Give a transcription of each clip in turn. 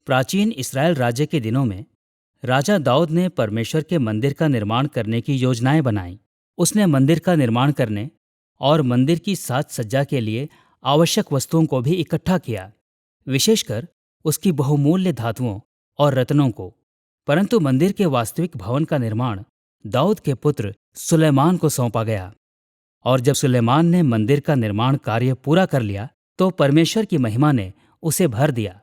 प्राचीन इस्राएल राज्य के दिनों में राजा दाऊद ने परमेश्वर के मंदिर का निर्माण करने की योजनाएं बनाई। उसने मंदिर का निर्माण करने और मंदिर की साज सज्जा के लिए आवश्यक वस्तुओं को भी इकट्ठा किया, विशेषकर उसकी बहुमूल्य धातुओं और रत्नों को। परंतु मंदिर के वास्तविक भवन का निर्माण दाऊद के पुत्र सुलेमान को सौंपा गया। और जब सुलेमान ने मंदिर का निर्माण कार्य पूरा कर लिया तो परमेश्वर की महिमा ने उसे भर दिया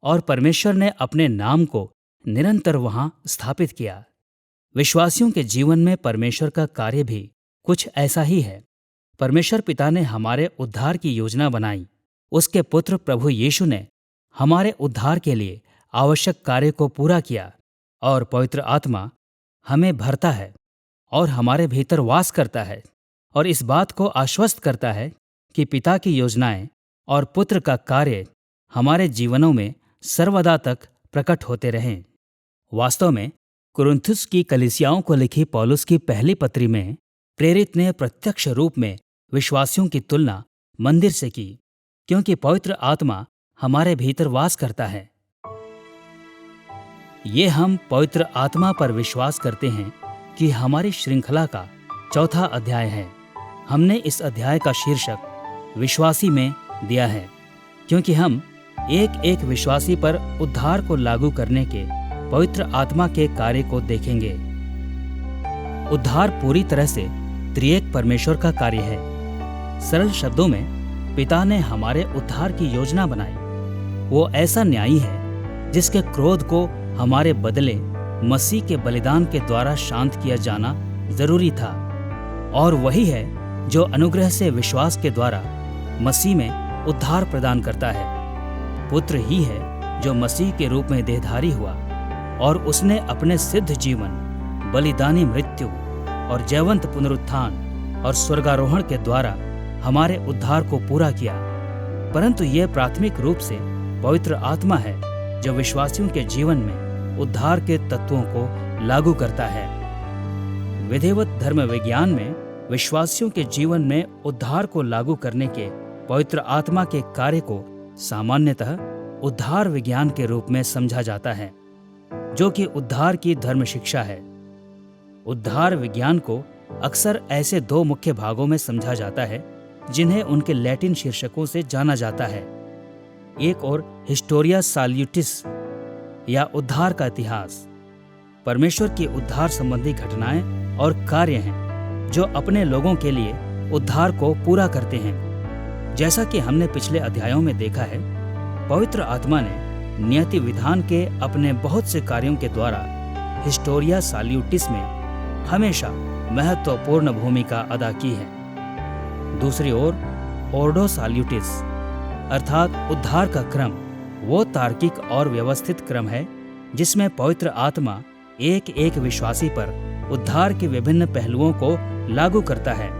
और परमेश्वर ने अपने नाम को निरंतर वहां स्थापित किया। विश्वासियों के जीवन में परमेश्वर का कार्य भी कुछ ऐसा ही है। परमेश्वर पिता ने हमारे उद्धार की योजना बनाई। उसके पुत्र प्रभु यीशु ने हमारे उद्धार के लिए आवश्यक कार्य को पूरा किया और पवित्र आत्मा हमें भरता है और हमारे भीतर वास करता है और इस बात को आश्वस्त करता है कि पिता की योजनाएं और पुत्र का कार्य हमारे जीवनों में सर्वदा तक प्रकट होते रहें। वास्तव में कुरिन्थुस की कलीसियाओं को लिखी पौलुस की पहली पत्री में प्रेरित ने प्रत्यक्ष रूप में विश्वासियों की तुलना मंदिर से की, क्योंकि पवित्र आत्मा हमारे भीतर वास करता है। ये हम पवित्र आत्मा पर विश्वास करते हैं कि हमारी श्रृंखला का चौथा अध्याय है। हमने इस अध्याय का शीर्षक विश्वासी में दिया है, क्योंकि हम एक एक विश्वासी पर उद्धार को लागू करने के पवित्र आत्मा के कार्य को देखेंगे। उद्धार पूरी तरह से त्रिएक परमेश्वर का कार्य है। सरल शब्दों में पिता ने हमारे उद्धार की योजना बनाई। वो ऐसा न्यायी है जिसके क्रोध को हमारे बदले मसीह के बलिदान के द्वारा शांत किया जाना जरूरी था, और वही है जो अनुग्रह से विश्वास के द्वारा मसीह में उद्धार प्रदान करता है। पुत्र ही है जो मसीह के रूप में देहधारी हुआ और उसने अपने सिद्ध जीवन, बलिदानी मृत्यु और जयवंत पुनरुत्थान और स्वर्गारोहण के द्वारा हमारे उद्धार को पूरा किया। परंतु यह प्राथमिक रूप से पवित्र आत्मा है जो विश्वासियों के जीवन में उद्धार के तत्वों को लागू करता है। विधिवत धर्म विज्ञान में विश्वासियों के जीवन में उद्धार को लागू करने के पवित्र आत्मा के कार्य को सामान्यतः उद्धार विज्ञान के रूप में समझा जाता है, जो कि उद्धार की धर्म शिक्षा है। उद्धार विज्ञान को अक्सर ऐसे दो मुख्य भागों में समझा जाता है जिन्हें उनके लैटिन शीर्षकों से जाना जाता है। एक और हिस्टोरिया साल्यूटिस या उद्धार का इतिहास परमेश्वर की उद्धार संबंधी घटनाएं और कार्य हैं जो अपने लोगों के लिए उद्धार को पूरा करते हैं। जैसा कि हमने पिछले अध्यायों में देखा है, पवित्र आत्मा ने नियति विधान के अपने बहुत से कार्यों के द्वारा हिस्टोरिया साल्यूटिस में हमेशा महत्वपूर्ण भूमिका अदा की है। दूसरी ओर ऑर्डो साल्यूटिस अर्थात उद्धार का क्रम वो तार्किक और व्यवस्थित क्रम है जिसमें पवित्र आत्मा एक एक विश्वासी पर उद्धार के विभिन्न पहलुओं को लागू करता है।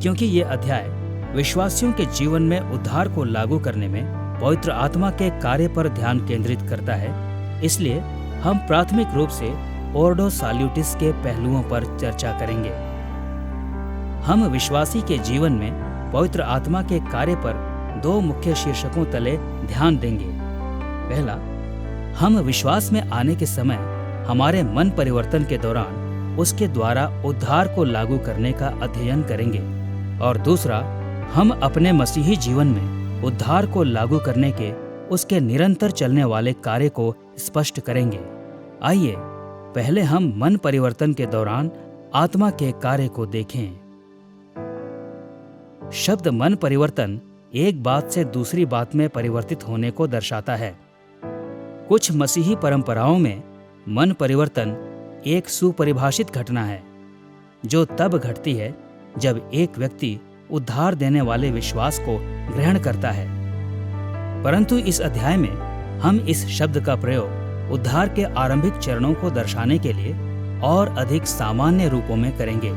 क्योंकि ये अध्याय विश्वासियों के जीवन में उद्धार को लागू करने में पवित्र आत्मा के कार्य पर ध्यान केंद्रित करता है, इसलिए हम प्राथमिक रूप से ऑर्डो साल्यूटिस के पहलुओं पर चर्चा करेंगे। हम विश्वासी के जीवन में पवित्र आत्मा के कार्य पर दो मुख्य शीर्षकों तले ध्यान देंगे। पहला, हम विश्वास में आने के समय हमारे मन परिवर्तन के दौरान उसके द्वारा उद्धार को लागू करने का अध्ययन करेंगे, और दूसरा, हम अपने मसीही जीवन में उद्धार को लागू करने के उसके निरंतर चलने वाले कार्य को स्पष्ट करेंगे। आइए पहले हम मन परिवर्तन के दौरान आत्मा के कार्य को देखें। शब्द मन परिवर्तन एक बात से दूसरी बात में परिवर्तित होने को दर्शाता है। कुछ मसीही परंपराओं में मन परिवर्तन एक सुपरिभाषित घटना है जो तब घटती है जब एक व्यक्ति उद्धार देने वाले विश्वास को ग्रहण करता है। परंतु इस अध्याय में हम इस शब्द का प्रयोग उद्धार के आरंभिक चरणों को दर्शाने के लिए और अधिक सामान्य रूपों में करेंगे,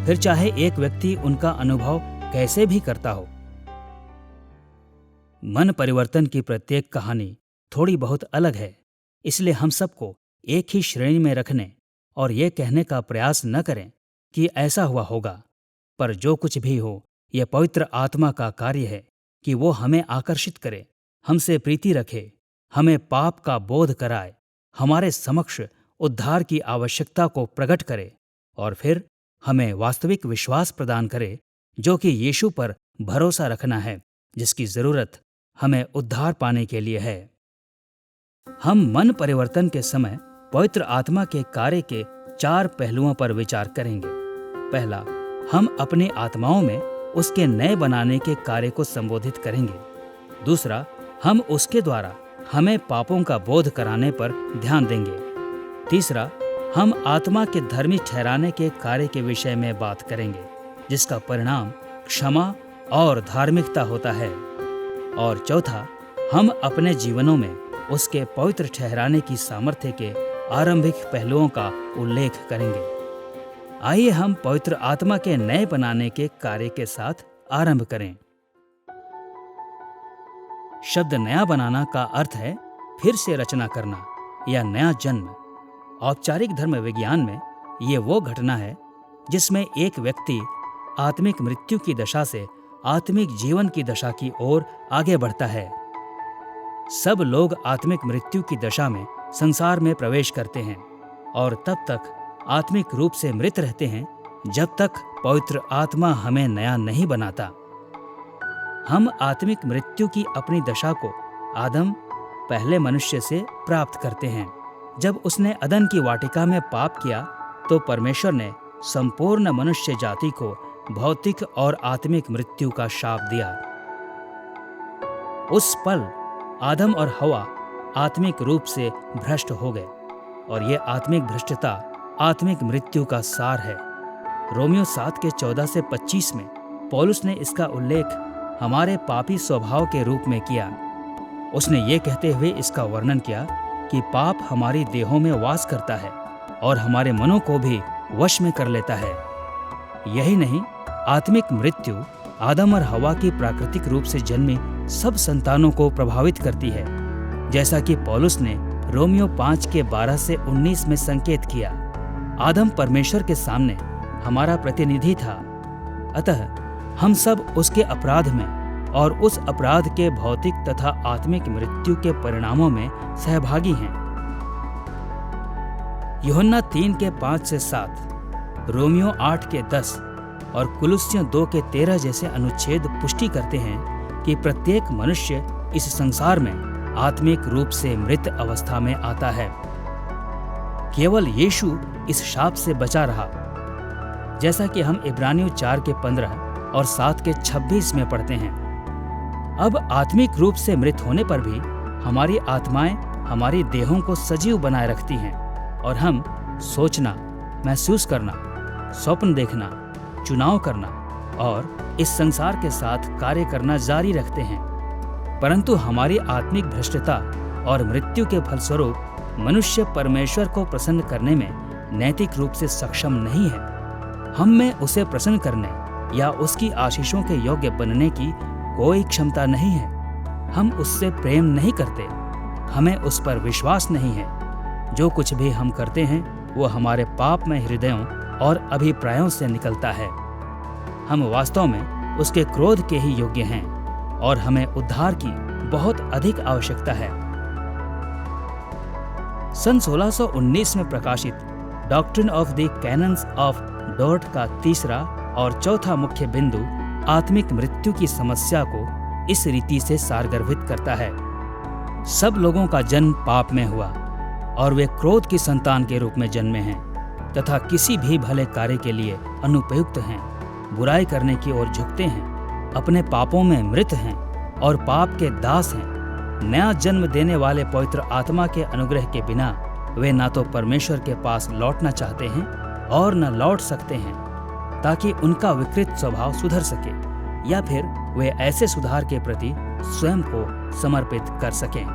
फिर चाहे एक व्यक्ति उनका अनुभव कैसे भी करता हो। मन परिवर्तन की प्रत्येक कहानी थोड़ी बहुत अलग है, इसलिए हम सबको एक ही श्रेणी में रखने और ये कहने का प्रयास न करें कि ऐसा हुआ होगा। पर जो कुछ भी हो, यह पवित्र आत्मा का कार्य है कि वो हमें आकर्षित करे, हमसे प्रीति रखे हमें पाप का बोध कराए, हमारे समक्ष उद्धार की आवश्यकता को प्रकट करे और फिर हमें वास्तविक विश्वास प्रदान करे, जो कि यीशु पर भरोसा रखना है, जिसकी जरूरत हमें उद्धार पाने के लिए है। हम मन परिवर्तन के समय पवित्र आत्मा के कार्य के 4 पहलुओं पर विचार करेंगे। पहला, हम अपनी आत्माओं में उसके नए बनाने के कार्य को संबोधित करेंगे। दूसरा, हम उसके द्वारा हमें पापों का बोध कराने पर ध्यान देंगे। तीसरा, हम आत्मा के धर्मी ठहराने के कार्य के विषय में बात करेंगे, जिसका परिणाम क्षमा और धार्मिकता होता है। और चौथा, हम अपने जीवनों में उसके पवित्र ठहराने की सामर्थ्य के आरंभिक पहलुओं का उल्लेख करेंगे। आइए हम पवित्र आत्मा के नए बनाने के कार्य के साथ आरंभ करें। शब्द नया बनाना का अर्थ है फिर से रचना करना या नया जन्म। औपचारिक धर्म विज्ञान में ये वो घटना है जिसमें एक व्यक्ति आत्मिक मृत्यु की दशा से आत्मिक जीवन की दशा की ओर आगे बढ़ता है। सब लोग आत्मिक मृत्यु की दशा में संसार में प्रवेश करते हैं और तब तक आत्मिक रूप से मृत रहते हैं जब तक पवित्र आत्मा हमें नया नहीं बनाता। हम आत्मिक मृत्यु की अपनी दशा को आदम, पहले मनुष्य से प्राप्त करते हैं। जब उसने अदन की वाटिका में पाप किया तो परमेश्वर ने संपूर्ण मनुष्य जाति को भौतिक और आत्मिक मृत्यु का शाप दिया। उस पल आदम और हवा आत्मिक रूप से भ्रष्ट हो गए और ये आत्मिक भ्रष्टता आत्मिक मृत्यु का सार है। रोमियो 7 के 14 से 25 में पौलुस ने इसका उल्लेख हमारे पापी स्वभाव के रूप में किया। उसने ये कहते हुए इसका वर्णन किया कि पाप हमारी देहों में वास करता है और हमारे मनों को भी वश में कर लेता है। यही नहीं, आत्मिक मृत्यु आदम और हवा की प्राकृतिक रूप से जन्मी सब संतानों को प्रभावित करती है, जैसा कि पौलुस ने रोमियो 5 के 12 से 19 में संकेत किया। आदम परमेश्वर के सामने हमारा प्रतिनिधि था, अतः हम सब उसके अपराध में और उस अपराध के भौतिक तथा आत्मिक मृत्यु के परिणामों में सहभागी हैं। यूहन्ना 3 के 5 से 7, रोमियो 8 के 10 और कुलुस्सियों 2 के 13 जैसे अनुच्छेद पुष्टि करते हैं कि प्रत्येक मनुष्य इस संसार में आत्मिक रूप से मृत अवस्था में आता है। केवल यीशु इस शाप से बचा रहा, जैसा कि हम इब्रानियों 4 के 15 और 7 के 26 में पढ़ते हैं। अब आत्मिक रूप से मृत होने पर भी हमारी आत्माएं हमारी देहों को सजीव बनाए रखती हैं और हम सोचना, महसूस करना, स्वप्न देखना, चुनाव करना और इस संसार के साथ कार्य करना जारी रखते हैं। परंतु हमारी आत्मिक भ्रष्टता और मृत्यु के फलस्वरूप मनुष्य परमेश्वर को प्रसन्न करने में नैतिक रूप से सक्षम नहीं है। हम में उसे प्रसन्न करने या उसकी आशीषों के योग्य बनने की कोई क्षमता नहीं है। हम उससे प्रेम नहीं करते, हमें उस पर विश्वास नहीं है। जो कुछ भी हम करते हैं वो हमारे पाप में हृदयों और अभिप्रायों से निकलता है। हम वास्तव में उसके क्रोध के ही योग्य हैं और हमें उद्धार की बहुत अधिक आवश्यकता है। सन 1619 में प्रकाशित doctrine of the canons of Dort का तीसरा और चौथा मुख्य बिंदु आत्मिक मृत्यु की समस्या को इस रीति से सारगर्भित करता है। सब लोगों का जन्म पाप में हुआ और वे क्रोध की संतान के रूप में जन्मे हैं तथा किसी भी भले कार्य के लिए अनुपयुक्त हैं, बुराई करने की ओर झुकते हैं, अपने पापों में मृत हैं और पाप के दास हैं। नया जन्म देने वाले पवित्र आत्मा के अनुग्रह के बिना वे ना तो परमेश्वर के पास लौटना चाहते हैं और न लौट सकते हैं, ताकि उनका विकृत स्वभाव सुधर सके या फिर वे ऐसे सुधार के प्रति स्वयं को समर्पित कर सकें।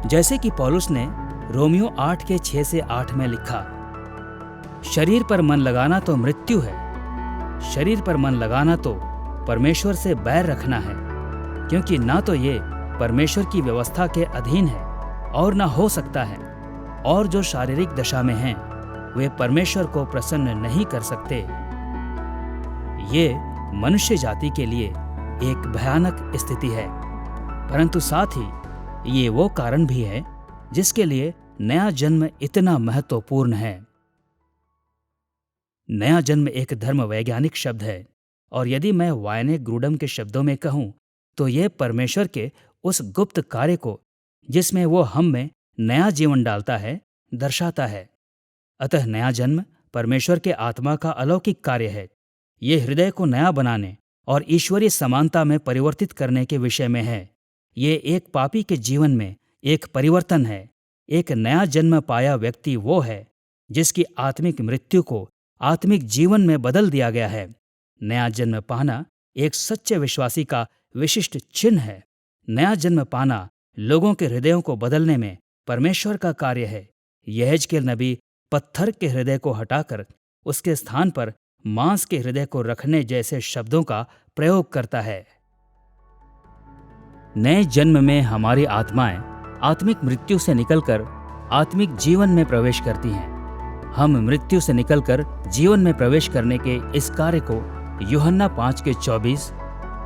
जैसे कि पौलुस ने रोमियो 8 के 6 से 8 में लिखा, शरीर पर मन लगाना तो मृत्यु है, शरीर पर मन लगाना तो परमेश्वर से बैर रखना है, क्योंकि ना तो ये परमेश्वर की व्यवस्था के अधीन है और ना हो सकता है, और जो शारीरिक दशा में हैं वे परमेश्वर को प्रसन्न नहीं कर सकते। ये मनुष्य जाति के लिए एक भयानक स्थिति है, परंतु साथ ही ये वो कारण भी है जिसके लिए नया जन्म इतना महत्वपूर्ण है। नया जन्म एक धर्म वैज्ञानिक शब्द है, और यदि मैं वायने ग्रूडम के शब्दों में कहूं तो यह परमेश्वर के उस गुप्त कार्य को, जिसमें वो हम में नया जीवन डालता है, दर्शाता है। अतः नया जन्म परमेश्वर के आत्मा का अलौकिक कार्य है। ये हृदय को नया बनाने और ईश्वरीय समानता में परिवर्तित करने के विषय में है। ये एक पापी के जीवन में एक परिवर्तन है। एक नया जन्म पाया व्यक्ति वो है जिसकी आत्मिक मृत्यु को आत्मिक जीवन में बदल दिया गया है। नया जन्म पाना एक सच्चे विश्वासी का विशिष्ट चिन्ह है। नया जन्म पाना लोगों के हृदयों को बदलने में परमेश्वर का कार्य है। यहेजकेल नबी पत्थर के हृदय को हटाकर उसके स्थान पर मांस के हृदय को रखने जैसे शब्दों का प्रयोग करता है। नए जन्म में हमारी आत्माएं आत्मिक मृत्यु से निकलकर आत्मिक जीवन में प्रवेश करती हैं। हम मृत्यु से निकलकर जीवन में प्रवेश करने के इस कार्य को यूहन्ना 5:24,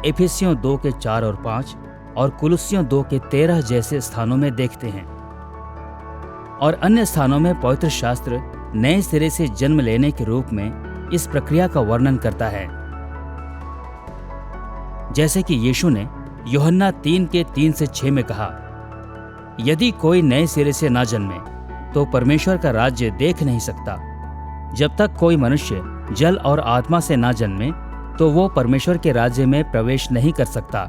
एफिसियों 2:4 और 5 और कुलुस्सियों 2:13 जैसे स्थानों में देखते हैं। और अन्य स्थानों में पवित्र शास्त्र नए सिरे से जन्म लेने के रूप में इस प्रक्रिया का वर्णन करता है। जैसे कि यीशु ने यूहन्ना 3:3-6 में कहा, यदि कोई नए सिरे से ना जन्मे तो परमेश्वर का राज्य देख नहीं सकता। जब तक कोई मनुष्य जल और आत्मा से ना जन्मे तो वो परमेश्वर के राज्य में प्रवेश नहीं कर सकता।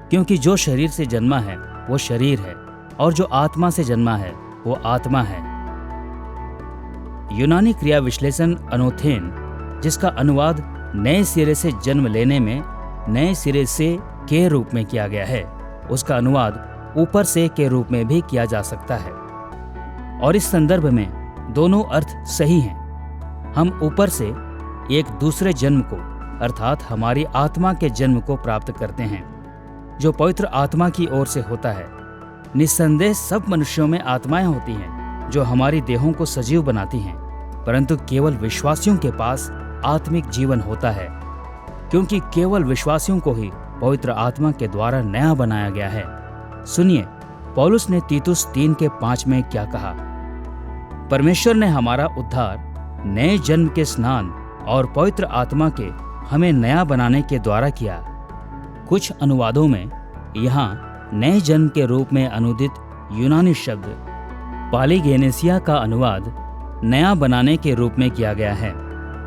क्योंकि जो शरीर से जन्मा है वो शरीर है, और जो आत्मा से जन्मा है वो आत्मा है। यूनानी क्रिया विश्लेषण अनोथेन, जिसका अनुवाद नए सिरे से जन्म लेने में नए सिरे से के रूप में किया गया है, उसका अनुवाद ऊपर से के रूप में भी किया जा सकता है। और इस संदर्भ में दोनों अर्थ सही हैं। हम ऊपर से एक दूसरे जन्म को, अर्थात हमारी आत्मा के जन्म को प्राप्त करते हैं, जो पवित्र आत्मा की ओर से होता है। निस्संदेह सब मनुष्यों में आत्माएं होती हैं जो हमारी देहों को सजीव बनाती हैं, परंतु केवल विश्वासियों के पास आत्मिक जीवन होता है, क्योंकि केवल विश्वासियों को ही पवित्र आत्मा के द्वारा नया बनाया गया है। सुनिए पौलुस ने तीतुस 3:5 में क्या कहा। परमेश्वर ने हमारा उद्धार नए जन्म के स्नान और पवित्र आत्मा के हमें नया बनाने के द्वारा किया। कुछ अनुवादों में यहाँ नए जन्म के रूप में अनुदित यूनानी शब्द पालीगेनेसिया का अनुवाद नया बनाने के रूप में किया गया है,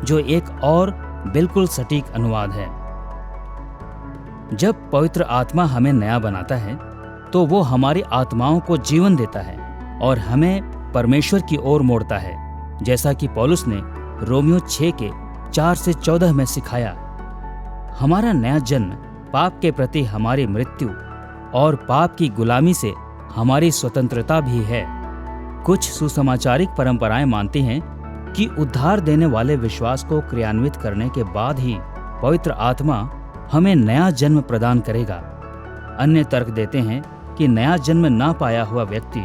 जो एक और बिल्कुल सटीक अनुवाद है। जब पवित्र आत्मा हमें नया बनाता है तो वो हमारी आत्माओं को जीवन देता है और हमें परमेश्वर की ओर मोड़ता है, जैसा कि पौलुस ने रोमियो 6:4-14 में सिखाया। हमारा नया जन्म पाप के प्रति हमारी मृत्यु और पाप की गुलामी से हमारी स्वतंत्रता भी है। कुछ सुसमाचारिक परंपराएं मानती हैं कि उद्धार देने वाले विश्वास को क्रियान्वित करने के बाद ही पवित्र आत्मा हमें नया जन्म प्रदान करेगा। अन्य तर्क देते हैं कि नया जन्म ना पाया हुआ व्यक्ति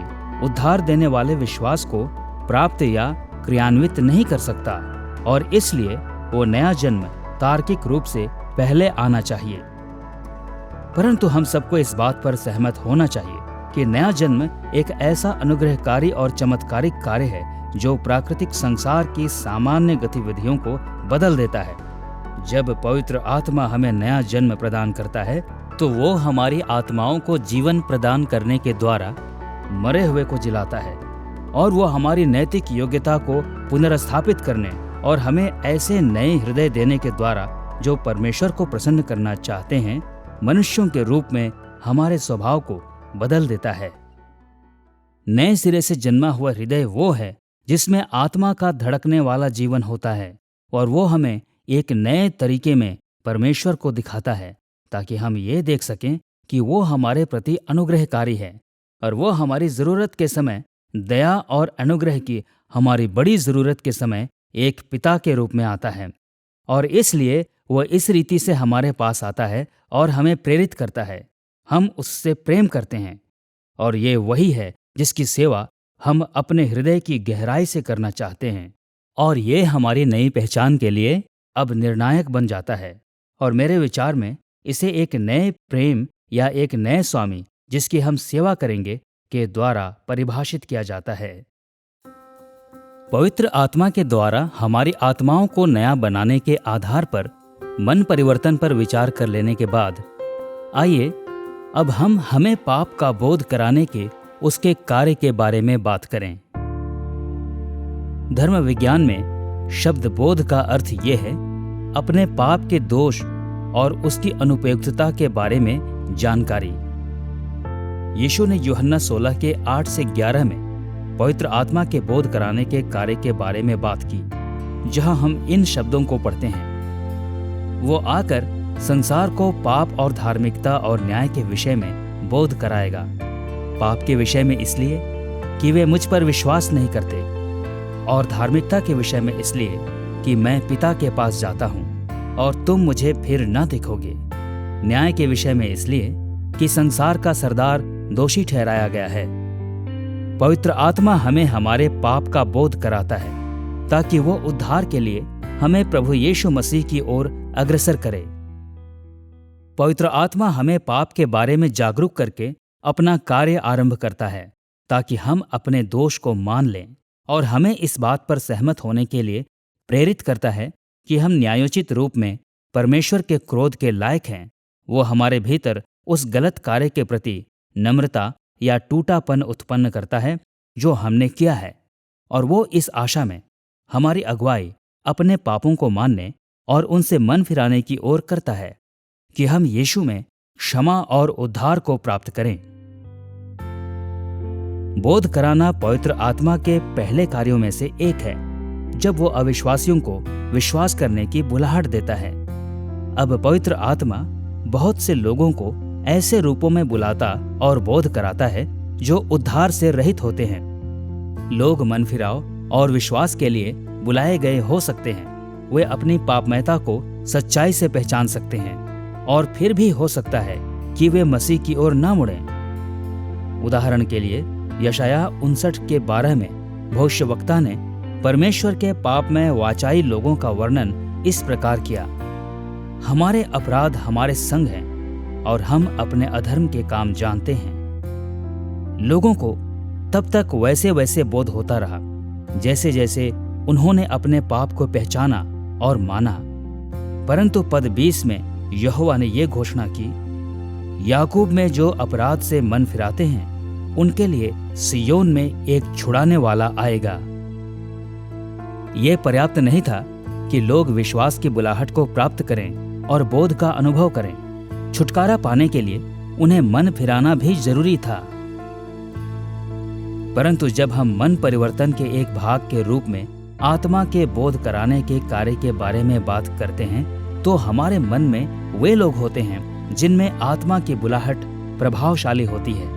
उद्धार देने वाले विश्वास को प्राप्त या क्रियान्वित नहीं कर सकता, और इसलिए वो नया जन्म तार्किक रूप से पहले आना चाहिए। परंतु हम सबको इस बात पर सहमत होना चाहिए कि नया जन्म एक ऐसा अनुग्रहकारी और चमत्कारिक कार्य है जो प्राकृतिक संसार की सामान्य गतिविधियों को बदल देता है। जब पवित्र आत्मा हमें नया जन्म प्रदान करता है तो वो हमारी आत्माओं को जीवन प्रदान करने के द्वारा मरे हुए को जिलाता है, और वो हमारी नैतिक योग्यता को पुनर्स्थापित करने और हमें ऐसे नए हृदय देने के द्वारा जो परमेश्वर को प्रसन्न करना चाहते हैं, मनुष्यों के रूप में हमारे स्वभाव को बदल देता है। नए सिरे से जन्मा हुआ हृदय वो है जिसमें आत्मा का धड़कने वाला जीवन होता है, और वो हमें एक नए तरीके में परमेश्वर को दिखाता है, ताकि हम ये देख सकें कि वो हमारे प्रति अनुग्रहकारी है, और वो हमारी ज़रूरत के समय दया और अनुग्रह की हमारी बड़ी ज़रूरत के समय एक पिता के रूप में आता है, और इसलिए वह इस रीति से हमारे पास आता है और हमें प्रेरित करता है। हम उससे प्रेम करते हैं, और ये वही है जिसकी सेवा हम अपने हृदय की गहराई से करना चाहते हैं, और ये हमारी नई पहचान के लिए अब निर्णायक बन जाता है। और मेरे विचार में इसे एक नए प्रेम या एक नए स्वामी जिसकी हम सेवा करेंगे के द्वारा परिभाषित किया जाता है। पवित्र आत्मा के द्वारा हमारी आत्माओं को नया बनाने के आधार पर मन परिवर्तन पर विचार कर लेने के बाद आइए अब हम हमें पाप का बोध कराने के उसके कार्य के बारे में बात करें। धर्म विज्ञान में शब्द बोध का अर्थ यह है अपने पाप के दोष और उसकी अनुपयुक्तता के बारे में जानकारी। यीशु ने यूहन्ना 16 के 8 से 11 में पवित्र आत्मा के बोध कराने के कार्य के बारे में बात की, जहां हम इन शब्दों को पढ़ते हैं। वो आकर संसार को पाप और धार्मिकता और न्याय के विषय में बोध कराएगा। पाप के विषय में इसलिए कि वे मुझ पर विश्वास नहीं करते, और धार्मिकता के विषय में इसलिए कि मैं पिता के पास जाता हूँ और तुम मुझे फिर न देखोगे। न्याय के विषय में इसलिए कि संसार का सरदार दोषी ठहराया गया है। पवित्र आत्मा हमें हमारे पाप का बोध कराता है ताकि वो उद्धार के लिए हमें प्रभु यीशु मसीह की ओर अग्रसर करे। पवित्र आत्मा हमें पाप के बारे में जागरूक करके अपना कार्य आरंभ करता है ताकि हम अपने दोष को मान लें, और हमें इस बात पर सहमत होने के लिए प्रेरित करता है कि हम न्यायोचित रूप में परमेश्वर के क्रोध के लायक हैं। वो हमारे भीतर उस गलत कार्य के प्रति नम्रता या टूटापन उत्पन्न करता है जो हमने किया है, और वो इस आशा में हमारी अगुवाई अपने पापों को मानने और उनसे मन फिराने की ओर करता है कि हम यीशु में क्षमा और उद्धार को प्राप्त करें। बोध कराना पवित्र आत्मा के पहले कार्यों में से एक है, जब वो अविश्वासियों को विश्वास करने की बुलाहट देता है। अब पवित्र आत्मा बहुत से लोगों को ऐसे रूपों में बुलाता और बोध कराता है जो उद्धार से रहित होते हैं। लोग मन फिराव और विश्वास के लिए बुलाए गए हो सकते हैं। वे अपनी पापमयता को सच्चाई से पहचान सकते हैं, और फिर भी हो सकता है कि वे मसीह की ओर न मुड़ें। उदाहरण के लिए यशाया 59 के 12 में भविष्यवक्ता ने परमेश्वर के पापमय वाचाई लोगों का वर्णन इस प्रकार किया, हमारे अपराध हमारे संग हैं और हम अपने अधर्म के काम जानते हैं। लोगों को तब तक वैसे वैसे बोध होता रहा जैसे जैसे उन्होंने अपने पाप को पहचाना और माना, परंतु पद 20 में यहोवा ने यह घोषणा की, याकूब में जो अपराध से मन फिराते हैं उनके लिए सियोन में एक छुड़ाने वाला आएगा। यह पर्याप्त नहीं था कि लोग विश्वास की बुलाहट को प्राप्त करें और बोध का अनुभव करें। छुटकारा पाने के लिए उन्हें मन फिराना भी जरूरी था। परंतु जब हम मन परिवर्तन के एक भाग के रूप में आत्मा के बोध कराने के कार्य के बारे में बात करते हैं, तो हमारे मन में वे लोग होते हैं जिनमें आत्मा की बुलाहट प्रभावशाली होती है,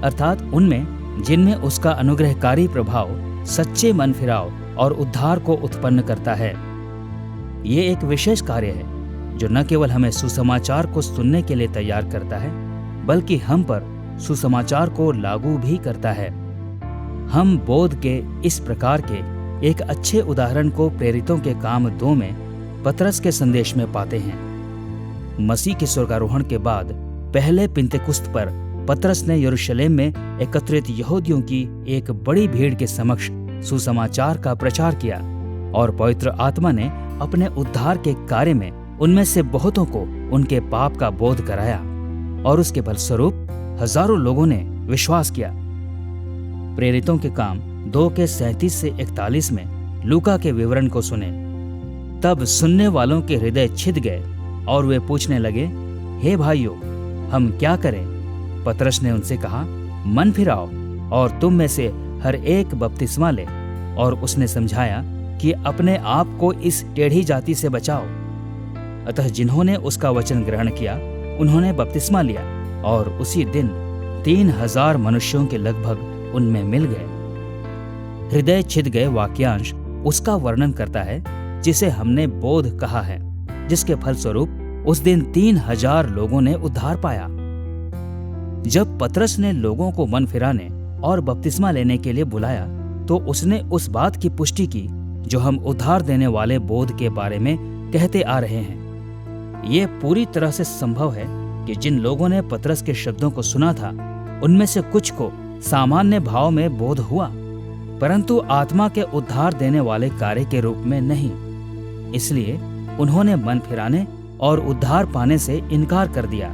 अर्थात उनमें जिनमें उसका अनुग्रहकारी प्रभाव सच्चे मन फिराव और उद्धार को उत्पन्न करता है। ये एक विशेष कार्य है जो न केवल हमें सुसमाचार को सुनने के लिए तैयार करता है, बल्कि हम पर सुसमाचार को लागू भी करता है। हम बोध के इस प्रकार के एक अच्छे उदाहरण को प्रेरितों के काम 2 में पतरस के संदेश में पाते हैं। मसीह के स्वर्गारोहण के बाद पहले पिंतेकुस्त पर पतरस ने यरूशलेम में एकत्रित यहूदियों की एक बड़ी भीड़ के समक्ष सुसमाचार का प्रचार किया, और पवित्र आत्मा ने अपने उद्धार के कार्य में उनमें से बहुतों को उनके पाप का बोध कराया, और उसके फलस्वरूप हजारों लोगों ने विश्वास किया। प्रेरितों के काम 2 के 37 से 41 में लूका के विवरण को सुने। तब सुनने वालों के हृदय छिद गए और वे पूछने लगे, हे भाइयों, हम क्या करें? पतरस ने उनसे कहा, मन फिराओ और तुम में से हर एक बपतिस्मा ले, और उसने समझाया कि अपने आप को इस टेढ़ी जाति से बचाओ। अतः जिन्होंने उसका वचन ग्रहण किया उन्होंने बपतिस्मा लिया, और उसी दिन 3000 मनुष्यों के लगभग उनमें मिल गए। हृदय छिद गए वाक्यांश उसका वर्णन करता है जिसे हमने बोध कहा है, जिसके फलस्वरूप उस दिन 3000 लोगों ने उद्धार पाया। जब पतरस ने लोगों को मन फिराने और बपतिस्मा लेने के लिए बुलाया, तो उसने उस बात की पुष्टि की जो हम उद्धार देने वाले बोध के बारे में कहते आ रहे हैं। ये पूरी तरह से संभव है कि जिन लोगों ने पतरस के शब्दों को सुना था उनमें से कुछ को सामान्य भाव में बोध हुआ, परंतु आत्मा के उद्धार देने वाले कार्य के रूप में नहीं। इसलिए उन्होंने मन फिराने और उद्धार पाने से इनकार कर दिया।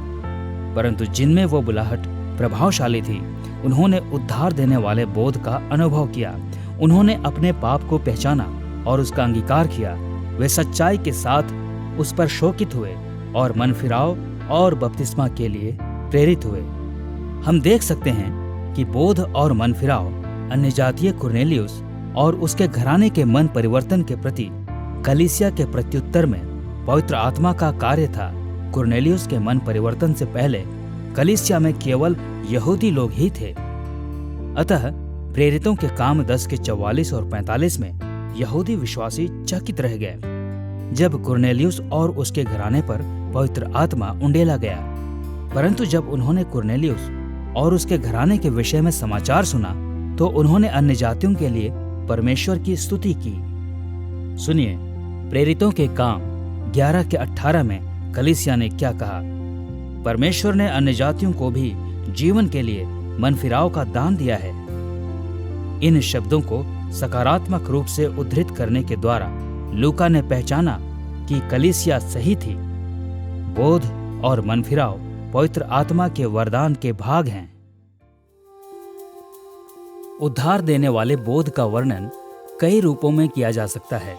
परंतु जिनमें वो बुलाहट प्रभावशाली थी, उन्होंने उद्धार देने वाले बोध का अनुभव किया। उन्होंने अपने पाप को पहचाना और उसका अंगीकार किया। वे सच्चाई के साथ उस पर शोकित हुए और मन फिराव और बपतिस्मा के लिए प्रेरित हुए। हम देख सकते हैं कि बोध और मन फिराव अन्यजातीय कुरनेलियुस और उसके घराने के मन परिवर्तन के प्रति कलीसिया के प्रत्युत्तर में पवित्र आत्मा का कार्य था। कुरनेलियुस के मन परिवर्तन से पहले कलीसिया में केवल यहूदी लोग ही थे। अतः प्रेरितों के काम 10 के 44 और 45 में यहूदी विश्वासी चकित रह गए जब कुरनेलियुस और उसके घराने पर पवित्र आत्मा उंडेला गया। परंतु जब उन्होंने कुरनेलियुस और उसके घराने के विषय में समाचार सुना तो उन्होंने अन्य जातियों के लिए परमेश्वर की स्तुति की। सुनिए प्रेरितों के काम 11 के 18 में कलीसिया ने क्या कहा। परमेश्वर ने अन्य जातियों को भी जीवन के लिए मनफिराव का दान दिया है। इन शब्दों को सकारात्मक रूप से उद्धृत करने के द्वारा लूका ने पहचाना कि कलीसिया सही थी। बोध और मनफिराव पवित्र आत्मा के वरदान के भाग हैं। उद्धार देने वाले बोध का वर्णन कई रूपों में किया जा सकता है,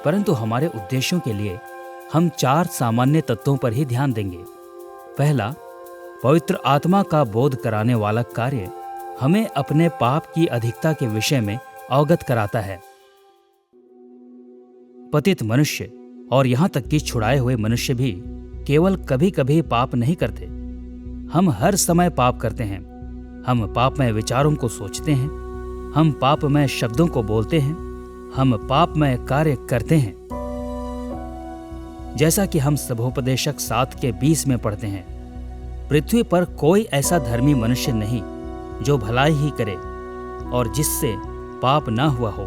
परंतु हमारे उद्देश्यों के लिए हम 4 सामान्य तत्वों पर ही ध्यान देंगे। पहला, पवित्र आत्मा का बोध कराने वाला कार्य हमें अपने पाप की अधिकता के विषय में अवगत कराता है। पतित मनुष्य और यहाँ तक कि छुड़ाए हुए मनुष्य भी केवल कभी कभी पाप नहीं करते। हम हर समय पाप करते हैं। हम पापमय विचारों को सोचते हैं, हम पापमय शब्दों को बोलते हैं, हम पापमय कार्य करते हैं। जैसा कि हम सभोपदेशक 7 के 20 में पढ़ते हैं, पृथ्वी पर कोई ऐसा धर्मी मनुष्य नहीं जो भलाई ही करे और जिससे पाप न हुआ हो।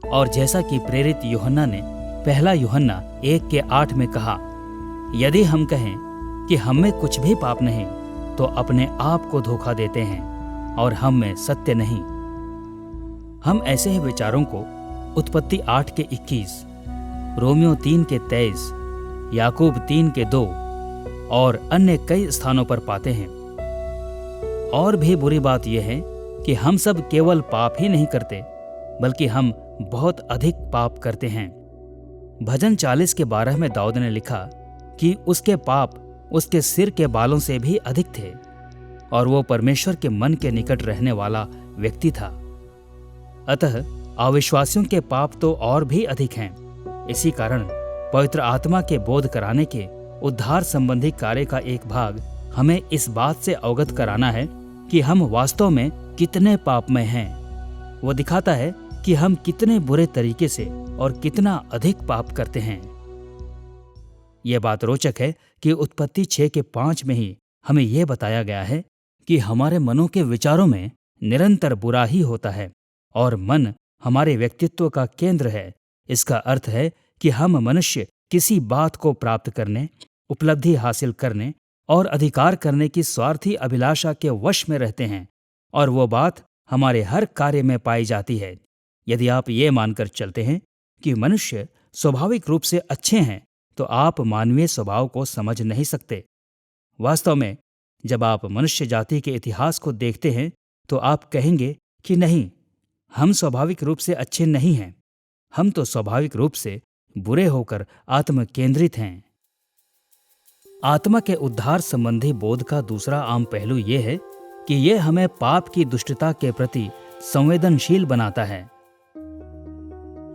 और जैसा कि प्रेरित यूहन्ना ने 1 यूहन्ना 1 के 8 में कहा, यदि हम कहें कि हम में कुछ भी पाप नहीं तो अपने आप को धोखा देते हैं और हम में सत्य नहीं। हम ऐसे ही विचारों को उत्पत्ति 8 के 21, रोमियो 3 के 23, याकूब 3 के 2 और अन्य कई स्थानों पर पाते हैं। और भी बुरी बात यह है कि हम सब केवल पाप ही नहीं करते, बल्कि हम बहुत अधिक पाप करते हैं। भजन 40 के 12 में दाऊद ने लिखा कि उसके पाप उसके सिर के बालों से भी अधिक थे और वो परमेश्वर के मन के निकट रहने वाला व्यक्ति था। अतः अविश्वासियों के पाप तो और भी अधिक हैं। इसी कारण पवित्र आत्मा के बोध कराने के उद्धार संबंधी कार्य का एक भाग हमें इस बात से अवगत कराना है कि हम वास्तव में कितने पापमय हैं। वो दिखाता है कि हम कितने बुरे तरीके से और कितना अधिक पाप करते हैं। यह बात रोचक है कि उत्पत्ति 6 के 5 में ही हमें यह बताया गया है कि हमारे मनों के विचारों में निरंतर बुरा ही होता है और मन हमारे व्यक्तित्व का केंद्र है। इसका अर्थ है कि हम मनुष्य किसी बात को प्राप्त करने, उपलब्धि हासिल करने और अधिकार करने की स्वार्थी अभिलाषा के वश में रहते हैं और वो बात हमारे हर कार्य में पाई जाती है। यदि आप ये मानकर चलते हैं कि मनुष्य स्वाभाविक रूप से अच्छे हैं तो आप मानवीय स्वभाव को समझ नहीं सकते। वास्तव में जब आप मनुष्य जाति के इतिहास को देखते हैं तो आप कहेंगे कि नहीं, हम स्वाभाविक रूप से अच्छे नहीं हैं। हम तो स्वाभाविक रूप से बुरे होकर आत्म केंद्रित हैं। आत्मा के उद्धार संबंधी बोध का दूसरा आम पहलू यह है कि यह हमें पाप की दुष्टता के प्रति संवेदनशील बनाता है।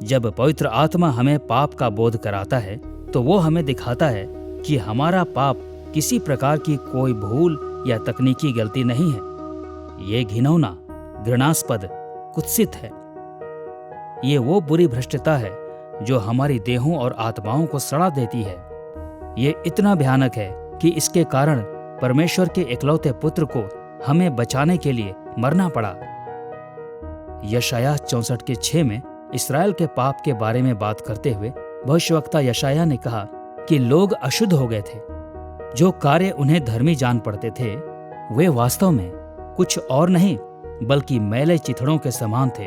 जब पवित्र आत्मा हमें पाप का बोध कराता है तो वो हमें दिखाता है कि हमारा पाप किसी प्रकार की कोई भूल या तकनीकी गलती नहीं है। ये घिनौना, घृणास्पद, कुत्सित है। ये वो बुरी भ्रष्टता है जो हमारी देहों और आत्माओं को सड़ा देती है। ये इतना भयानक है कि इसके कारण परमेश्वर के इकलौते पुत्र को हमें बचाने के लिए मरना पड़ा। यशायाह 64 के 6 में इस्राएल के पाप के बारे में बात करते हुए भविष्यवक्ता यशायाह ने कहा कि लोग अशुद्ध हो गए थे। जो कार्य उन्हें धर्मी जान पड़ते थे वे वास्तव में कुछ और नहीं बल्कि मैले चिथड़ों के समान थे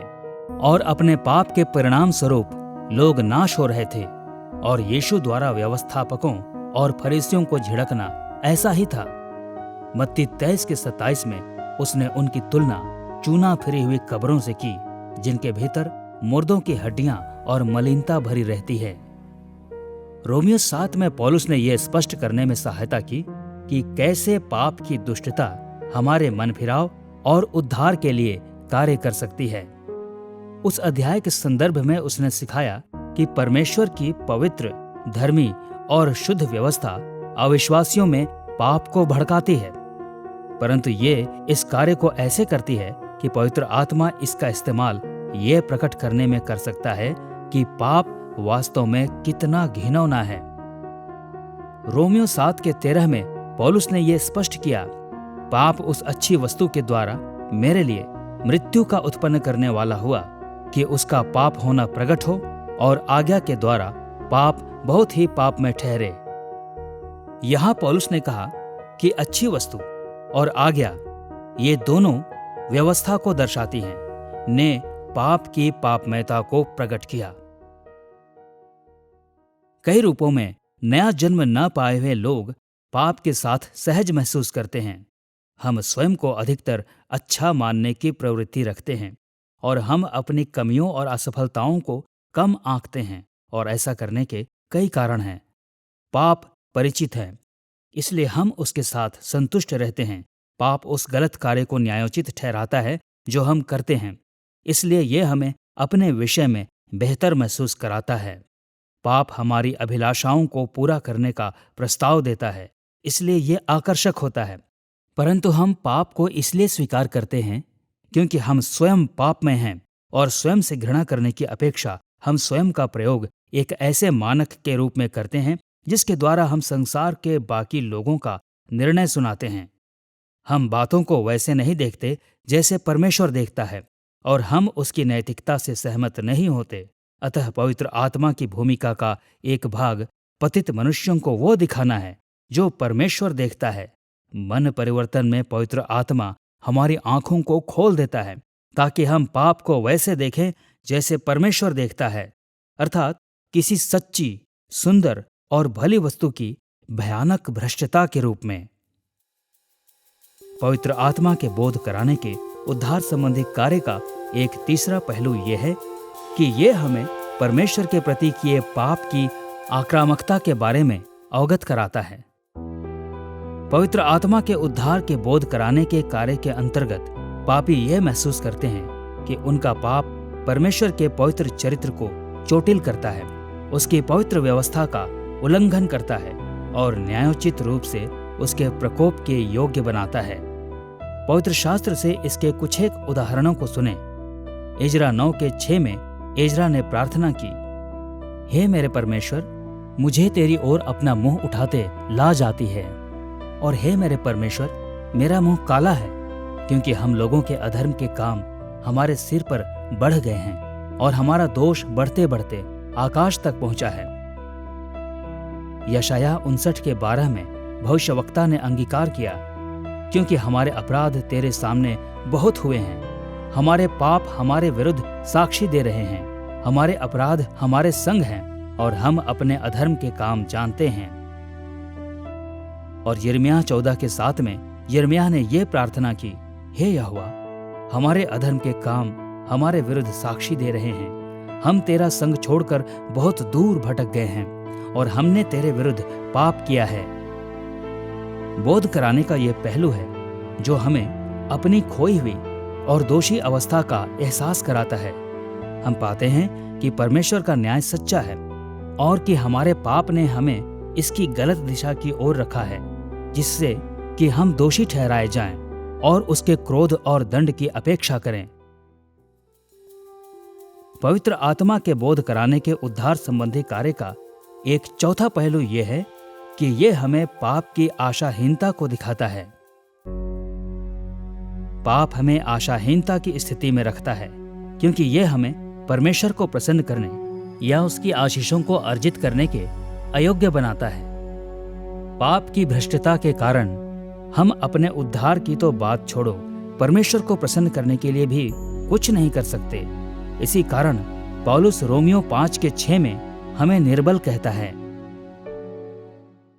और अपने पाप के परिणाम स्वरूप लोग नाश हो रहे थे। और यीशु द्वारा व्यवस्थापकों और फरीसियों को झिड़कना ऐसा ही था। मत्ती 23:27 में उसने उनकी तुलना चूना फिरी हुई कब्रों से की, जिनके भीतर मुर्दों की हड्डियां और मलिनता भरी रहती है। रोमियो 7 में पौलुस ने यह स्पष्ट करने में सहायता की कि कैसे पाप की दुष्टता हमारे मन फिराव और उद्धार के लिए कार्य कर सकती है। उस अध्याय के संदर्भ में उसने सिखाया कि परमेश्वर की पवित्र, धर्मी और शुद्ध व्यवस्था अविश्वासियों में पाप को भड़काती है, परंतु ये इस कार्य को ऐसे करती है कि पवित्र आत्मा इसका इस्तेमाल ये प्रकट करने में कर सकता है कि पाप वास्तव में कितना घिनौना है। रोमियो 7:13 में पौलुस ने यह स्पष्ट किया, पाप उस अच्छी वस्तु के द्वारा मेरे लिए मृत्यु का उत्पन्न करने वाला हुआ कि उसका पाप होना प्रकट हो और आज्ञा के द्वारा पाप बहुत ही पाप में ठहरे। यहां पौलुस ने कहा कि अच्छी वस्तु और आज्ञा ये दोनों व्यवस्था को दर्शाती हैं, ने पाप की पापमयता को प्रकट किया। कई रूपों में नया जन्म न पाए हुए लोग पाप के साथ सहज महसूस करते हैं। हम स्वयं को अधिकतर अच्छा मानने की प्रवृत्ति रखते हैं और हम अपनी कमियों और असफलताओं को कम आंकते हैं, और ऐसा करने के कई कारण हैं। पाप परिचित है, इसलिए हम उसके साथ संतुष्ट रहते हैं। पाप उस गलत कार्य को न्यायोचित ठहराता है जो हम करते हैं, इसलिए यह हमें अपने विषय में बेहतर महसूस कराता है। पाप हमारी अभिलाषाओं को पूरा करने का प्रस्ताव देता है, इसलिए यह आकर्षक होता है। परंतु हम पाप को इसलिए स्वीकार करते हैं क्योंकि हम स्वयं पाप में हैं, और स्वयं से घृणा करने की अपेक्षा हम स्वयं का प्रयोग एक ऐसे मानक के रूप में करते हैं जिसके द्वारा हम संसार के बाकी लोगों का निर्णय सुनाते हैं। हम बातों को वैसे नहीं देखते जैसे परमेश्वर देखता है, और हम उसकी नैतिकता से सहमत नहीं होते। अतः पवित्र आत्मा की भूमिका का एक भाग पतित मनुष्यों को वो दिखाना है जो परमेश्वर देखता है। मन परिवर्तन में पवित्र आत्मा हमारी आंखों को खोल देता है ताकि हम पाप को वैसे देखें जैसे परमेश्वर देखता है, अर्थात किसी सच्ची, सुंदर और भली वस्तु की भयानक भ्रष्टता के रूप में। पवित्र आत्मा के बोध कराने के उद्धार संबंधी कार्य का एक तीसरा पहलू यह है कि यह हमें परमेश्वर के प्रति किए पाप की आक्रामकता के बारे में अवगत कराता है। पवित्र आत्मा के उद्धार के बोध कराने के कार्य के अंतर्गत पापी यह महसूस करते हैं कि उनका पाप परमेश्वर के पवित्र चरित्र को चोटिल करता है, उसकी पवित्र व्यवस्था का उल्लंघन करता है और न्यायोचित रूप से उसके प्रकोप के योग्य बनाता है। पवित्र शास्त्र से इसके कुछ एक उदाहरणों को सुने। इजरा 9:6 में इजरा ने प्रार्थना की, हे मेरे परमेश्वर, मुझे तेरी ओर अपना मुंह उठाते लाज आती है, और हे मेरे परमेश्वर, मेरा मुंह काला है क्योंकि हम लोगों के अधर्म के काम हमारे सिर पर बढ़ गए हैं और हमारा दोष बढ़ते बढ़ते आकाश तक पहुंचा है। यशायाह 59:12 में भविष्यवक्ता ने अंगीकार किया, क्योंकि हमारे अपराध तेरे सामने बहुत हुए हैं, हमारे पाप हमारे विरुद्ध साक्षी दे रहे हैं, हमारे अपराध हमारे संग हैं और हम अपने अधर्म के काम जानते हैं। और यिर्मयाह 14:7 में यिर्मयाह ने यह प्रार्थना की, हे यहोवा, हमारे अधर्म के काम हमारे विरुद्ध साक्षी दे रहे हैं, हम तेरा संग छोड़कर बहुत दूर भटक गए हैं और हमने तेरे विरुद्ध पाप किया है। बोध कराने का यह पहलू है जो हमें अपनी खोई हुई और दोषी अवस्था का एहसास कराता है। हम पाते हैं कि परमेश्वर का न्याय सच्चा है और कि हमारे पाप ने हमें इसकी गलत दिशा की ओर रखा है, जिससे कि हम दोषी ठहराए जाएं और उसके क्रोध और दंड की अपेक्षा करें। पवित्र आत्मा के बोध कराने के उद्धार संबंधी कार्य का एक चौथा पहलू यह है कि यह हमें पाप की आशाहीनता को दिखाता है। पाप हमें आशाहीनता की स्थिति में रखता है क्योंकि यह हमें परमेश्वर को प्रसन्न करने या उसकी आशीषों को अर्जित करने के अयोग्य बनाता है। पाप की भ्रष्टता के कारण हम अपने उद्धार की तो बात छोड़ो, परमेश्वर को प्रसन्न करने के लिए भी कुछ नहीं कर सकते। इसी कारण पौलुस रोमियो 5:6 में हमें निर्बल कहता है।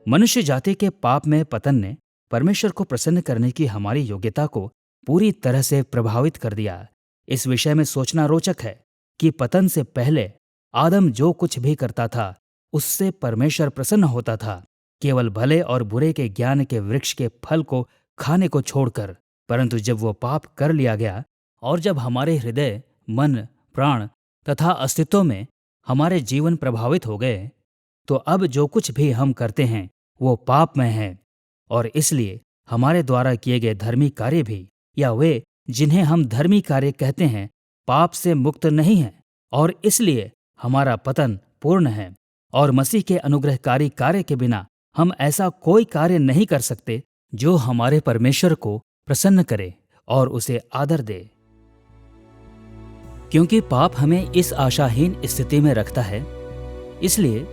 मनुष्य जाति के पाप में पतन ने परमेश्वर को प्रसन्न करने की हमारी योग्यता को पूरी तरह से प्रभावित कर दिया। इस विषय में सोचना रोचक है कि पतन से पहले आदम जो कुछ भी करता था उससे परमेश्वर प्रसन्न होता था, केवल भले और बुरे के ज्ञान के वृक्ष के फल को खाने को छोड़कर। परंतु जब वो पाप कर लिया गया और जब हमारे हृदय, मन, प्राण तथा अस्तित्व में हमारे जीवन प्रभावित हो गए, तो अब जो कुछ भी हम करते हैं वो पाप में है, और इसलिए हमारे द्वारा किए गए धर्मी कार्य भी, या वे जिन्हें हम धर्मी कार्य कहते हैं, पाप से मुक्त नहीं हैं, और इसलिए हमारा पतन पूर्ण है। और मसीह के अनुग्रहकारी कार्य के बिना हम ऐसा कोई कार्य नहीं कर सकते जो हमारे परमेश्वर को प्रसन्न करे और उसे आदर दे, क्योंकि पाप हमें इस आशाहीन स्थिति में रखता है। इसलिए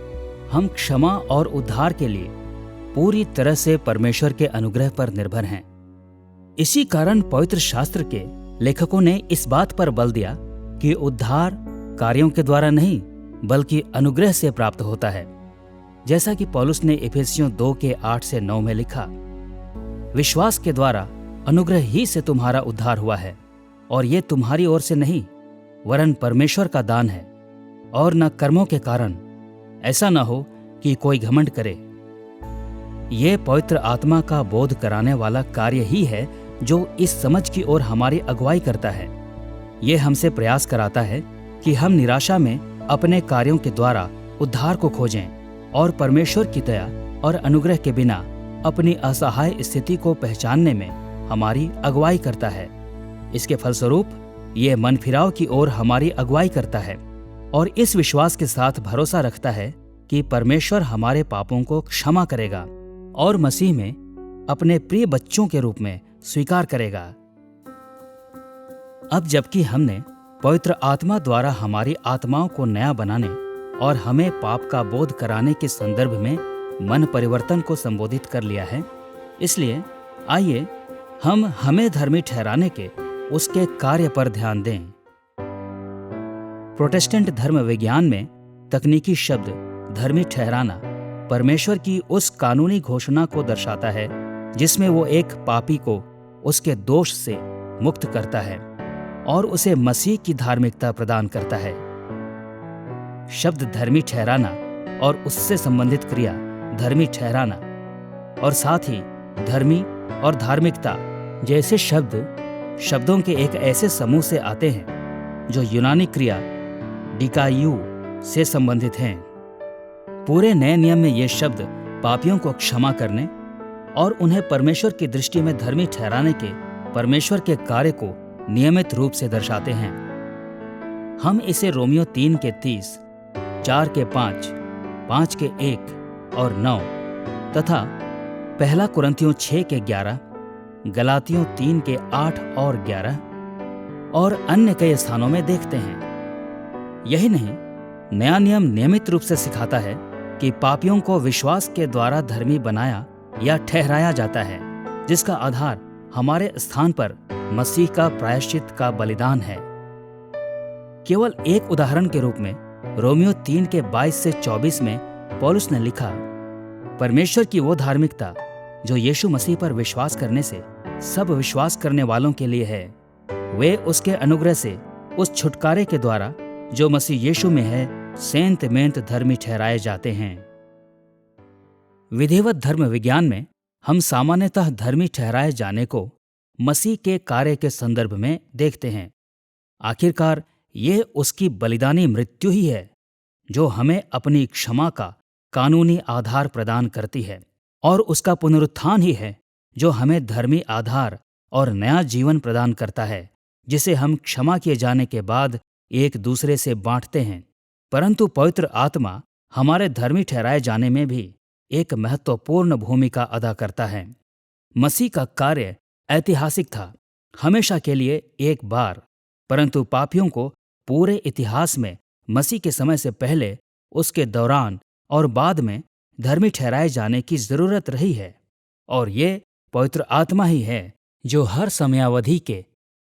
हम क्षमा और उद्धार के लिए पूरी तरह से परमेश्वर के अनुग्रह पर निर्भर हैं। इसी कारण पवित्र शास्त्र के लेखकों ने इस बात पर बल दिया कि उद्धार कार्यों के द्वारा नहीं बल्कि अनुग्रह से प्राप्त होता है। जैसा कि पौलुस ने इफिसियों 2:8-9 में लिखा, विश्वास के द्वारा अनुग्रह ही से तुम्हारा उद्धार हुआ है, और ये तुम्हारी ओर से नहीं वरन परमेश्वर का दान है, और न कर्मों के कारण, ऐसा न हो कि कोई घमंड करे। ये पवित्र आत्मा का बोध कराने वाला कार्य ही है जो इस समझ की ओर हमारी अगुवाई करता है। ये हमसे प्रयास कराता है कि हम निराशा में अपने कार्यों के द्वारा उद्धार को खोजें और परमेश्वर की दया और अनुग्रह के बिना अपनी असहाय स्थिति को पहचानने में हमारी अगुवाई करता है। इसके फलस्वरूप ये मन फिराव की ओर हमारी अगुवाई करता है और इस विश्वास के साथ भरोसा रखता है कि परमेश्वर हमारे पापों को क्षमा करेगा और मसीह में अपने प्रिय बच्चों के रूप में स्वीकार करेगा। अब जबकि हमने पवित्र आत्मा द्वारा हमारी आत्माओं को नया बनाने और हमें पाप का बोध कराने के संदर्भ में मन परिवर्तन को संबोधित कर लिया है, इसलिए आइए हम हमें धर्मी ठहराने के उसके कार्य पर ध्यान दें। प्रोटेस्टेंट धर्म विज्ञान में तकनीकी शब्द धर्मी ठहराना परमेश्वर की उस कानूनी घोषणा को दर्शाता है जिसमें वो एक पापी को उसके दोष से मुक्त करता है और उसे मसीह की धार्मिकता प्रदान करता है। शब्द धर्मी ठहराना और उससे संबंधित क्रिया धर्मी ठहराना और साथ ही धर्मी और धार्मिकता जैसे शब्दों के एक ऐसे समूह से आते हैं जो यूनानी क्रिया डिकाइयू से संबंधित हैं। पूरे नए नियम में ये शब्द पापियों को क्षमा करने और उन्हें परमेश्वर की दृष्टि में धर्मी ठहराने के परमेश्वर के कार्य को नियमित रूप से दर्शाते हैं। हम इसे रोमियो 3:30, 4:5, 5:1 और 9 तथा पहला कुरिन्थियों 6:11, गलातियों 3:8 और 11 और अन्य कई स्थानों में देखते हैं। यही नहीं, नया नियम नियमित रूप से सिखाता है कि पापियों को विश्वास के द्वारा धर्मी बनाया या ठहराया जाता है, जिसका आधार हमारे स्थान पर मसीह का प्रायश्चित का बलिदान है। केवल एक उदाहरण के रूप में रोमियो 3:22-24 में पौलुस ने लिखा, परमेश्वर की वो धार्मिकता जो यीशु मसीह पर विश्वास करने से सब विश्वास करने वालों के लिए है, वे उसके अनुग्रह से उस छुटकारे के द्वारा जो मसीह यीशु में है सेंत मेंत धर्मी ठहराए जाते हैं। विधिवत धर्म विज्ञान में हम सामान्यतः धर्मी ठहराए जाने को मसीह के कार्य के संदर्भ में देखते हैं। आखिरकार ये उसकी बलिदानी मृत्यु ही है जो हमें अपनी क्षमा का कानूनी आधार प्रदान करती है, और उसका पुनरुत्थान ही है जो हमें धर्मी आधार और नया जीवन प्रदान करता है, जिसे हम क्षमा किए जाने के बाद एक दूसरे से बांटते हैं। परंतु पवित्र आत्मा हमारे धर्मी ठहराए जाने में भी एक महत्वपूर्ण भूमिका अदा करता है। मसीह का कार्य ऐतिहासिक था, हमेशा के लिए एक बार, परंतु पापियों को पूरे इतिहास में मसीह के समय से पहले, उसके दौरान और बाद में धर्मी ठहराए जाने की जरूरत रही है, और ये पवित्र आत्मा ही है जो हर समयावधि के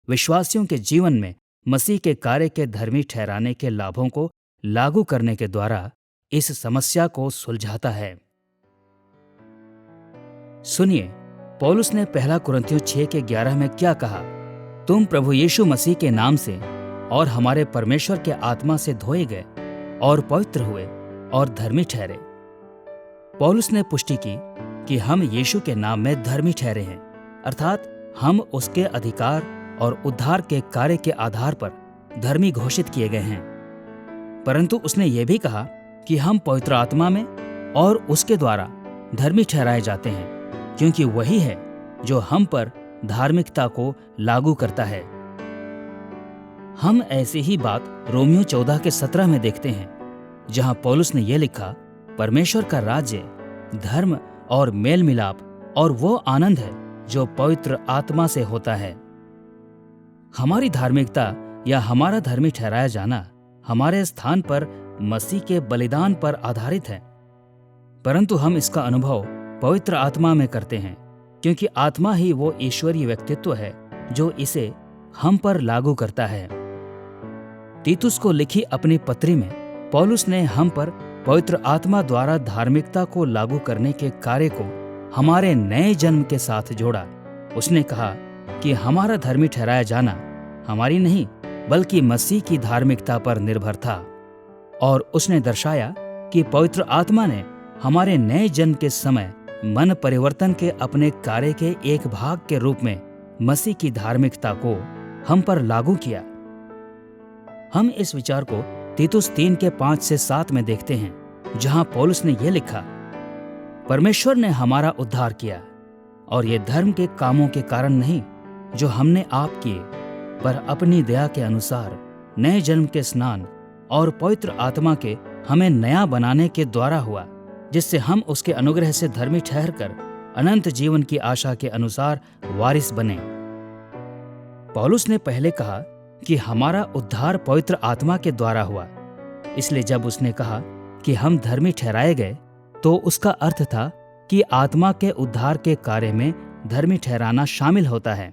विश्वासियों के जीवन में मसीह के कार्य के धर्मी ठहराने के लाभों को लागू करने के द्वारा इस समस्या को सुलझाता है। सुनिए, पौलुस ने पहला कुरिन्थियों 6:11 में क्या कहा? तुम प्रभु यीशु मसीह के नाम से और हमारे परमेश्वर के आत्मा से धोए गए और पवित्र हुए और धर्मी ठहरे। पौलुस ने पुष्टि की कि हम यीशु के नाम में धर्मी ठहरे हैं, अर्थात हम उसके अधिकार और उद्धार के कार्य के आधार पर धर्मी घोषित किए गए हैं। परंतु उसने ये भी कहा कि हम पवित्र आत्मा में और उसके द्वारा धर्मी ठहराए जाते हैं, क्योंकि वही है जो हम पर धार्मिकता को लागू करता है। हम ऐसी ही बात रोमियो 14:17 में देखते हैं, जहां पौलुस ने यह लिखा, परमेश्वर का राज्य धर्म और मेल मिलाप और वो आनंद है जो पवित्र आत्मा से होता है। हमारी धार्मिकता या हमारा धर्मी ठहराया जाना हमारे स्थान पर मसीह के बलिदान पर आधारित है, परंतु हम इसका अनुभव पवित्र आत्मा में करते हैं, क्योंकि आत्मा ही वो ईश्वरीय व्यक्तित्व है जो इसे हम पर लागू करता है। तीतुस को लिखी अपनी पत्री में पौलुस ने हम पर पवित्र आत्मा द्वारा धार्मिकता को लागू करने के कार्य को हमारे नए जन्म के साथ जोड़ा। उसने कहा कि हमारा धर्मी ठहराया जाना हमारी नहीं बल्कि मसीह की धार्मिकता पर निर्भर था, और उसने दर्शाया कि पवित्र आत्मा ने हमारे नए जन्म के समय मन परिवर्तन के अपने कार्य के एक भाग के रूप में मसीह की धार्मिकता को हम पर लागू किया। हम इस विचार को तीतुस 3:5-7 में देखते हैं, जहां पौलुस ने यह लिखा, परमेश्वर ने हमारा उद्धार किया और ये धर्म के कामों के कारण नहीं जो हमने आप किए, पर अपनी दया के अनुसार नए जन्म के स्नान और पवित्र आत्मा के हमें नया बनाने के द्वारा हुआ, जिससे हम उसके अनुग्रह से धर्मी ठहरकर अनंत जीवन की आशा के अनुसार वारिस बने। पौलुस ने पहले कहा कि हमारा उद्धार पवित्र आत्मा के द्वारा हुआ, इसलिए जब उसने कहा कि हम धर्मी ठहराए गए तो उसका अर्थ था कि आत्मा के उद्धार के कार्य में धर्मी ठहराना शामिल होता है।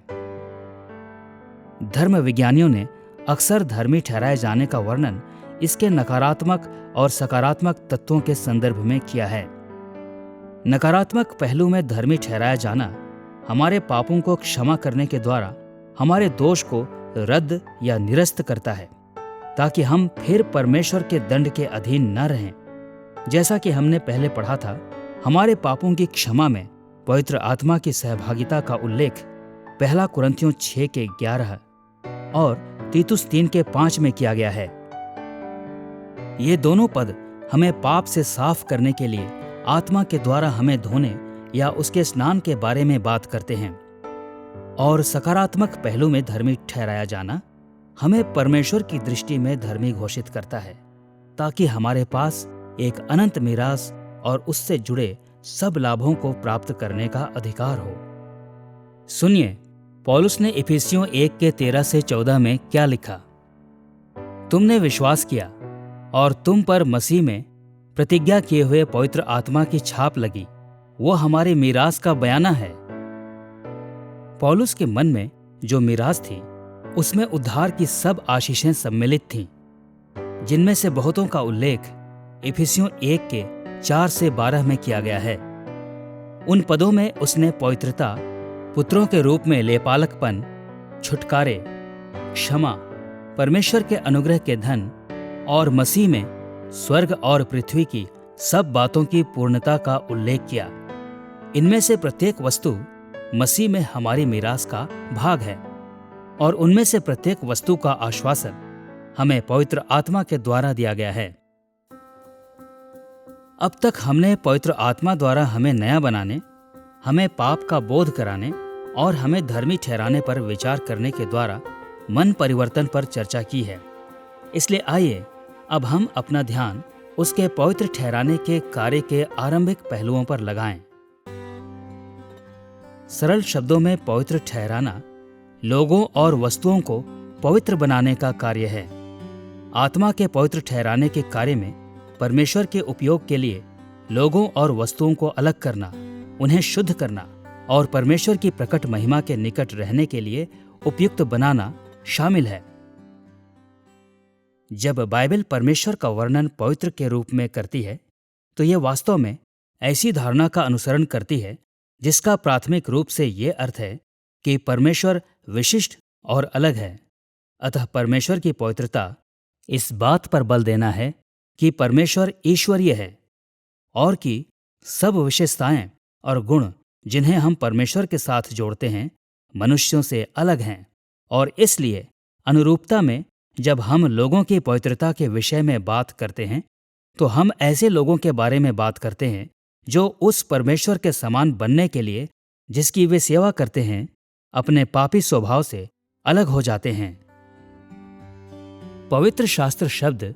धर्म विज्ञानियों ने अक्सर धर्मी ठहराए जाने का वर्णन इसके नकारात्मक और सकारात्मक तत्वों के संदर्भ में किया है। नकारात्मक पहलू में धर्मी ठहराया जाना हमारे पापों को क्षमा करने के द्वारा हमारे दोष को रद्द या निरस्त करता है, ताकि हम फिर परमेश्वर के दंड के अधीन न रहें। जैसा कि हमने पहले पढ़ा था, हमारे पापों की क्षमा में पवित्र आत्मा की सहभागिता का उल्लेख पहला कुरिन्थियों 6:11 और तीतुस 3:5 में किया गया है। ये दोनों पद हमें पाप से साफ करने के लिए आत्मा के द्वारा हमें धोने या उसके स्नान के बारे में बात करते हैं, और सकारात्मक पहलू में धर्मी ठहराया जाना हमें परमेश्वर की दृष्टि में धर्मी घोषित करता है, ताकि हमारे पास एक अनंत मीरास और उससे जुड़े सब लाभों को प्राप्त करने का अधिकार हो। सुनिए, पौलुस ने इफिसियों 1:13-14 में क्या लिखा, तुमने विश्वास किया और तुम पर मसीह में प्रतिज्ञा किए हुए पवित्र आत्मा की छाप लगी, वो हमारी मीरास का बयाना है। पौलुस के मन में जो मीरास थी उसमें उद्धार की सब आशीषें सम्मिलित थीं, जिनमें से बहुतों का उल्लेख इफिसियों 1:4-12 में किया गया है। उन पदों में उसने पवित्रता, पुत्रों के रूप में लेपालकपन, छुटकारे, क्षमा, परमेश्वर के अनुग्रह के धन और मसीह में स्वर्ग और पृथ्वी की सब बातों की पूर्णता का उल्लेख किया। इनमें से प्रत्येक वस्तु मसीह में हमारी मीरास का भाग है, और उनमें से प्रत्येक वस्तु का आश्वासन हमें पवित्र आत्मा के द्वारा दिया गया है। अब तक हमने पवित्र आत्मा द्वारा हमें नया बनाने, हमें पाप का बोध कराने और हमें धर्मी ठहराने पर विचार करने के द्वारा मन परिवर्तन पर चर्चा की है। इसलिए आइए अब हम अपना ध्यान उसके पवित्र ठहराने के कार्य के आरंभिक पहलुओं पर लगाएं। सरल शब्दों में पवित्र ठहराना लोगों और वस्तुओं को पवित्र बनाने का कार्य है। आत्मा के पवित्र ठहराने के कार्य में परमेश्वर के उपयोग के लिए लोगों और वस्तुओं को अलग करना, उन्हें शुद्ध करना और परमेश्वर की प्रकट महिमा के निकट रहने के लिए उपयुक्त बनाना शामिल है। जब बाइबल परमेश्वर का वर्णन पवित्र के रूप में करती है तो यह वास्तव में ऐसी धारणा का अनुसरण करती है जिसका प्राथमिक रूप से ये अर्थ है कि परमेश्वर विशिष्ट और अलग है। अतः परमेश्वर की पवित्रता इस बात पर बल देना है कि परमेश्वर ईश्वरीय है और कि सब विशेषताएं और गुण जिन्हें हम परमेश्वर के साथ जोड़ते हैं मनुष्यों से अलग हैं। और इसलिए अनुरूपता में जब हम लोगों की पवित्रता के विषय में बात करते हैं तो हम ऐसे लोगों के बारे में बात करते हैं जो उस परमेश्वर के समान बनने के लिए जिसकी वे सेवा करते हैं अपने पापी स्वभाव से अलग हो जाते हैं। पवित्र शास्त्र शब्द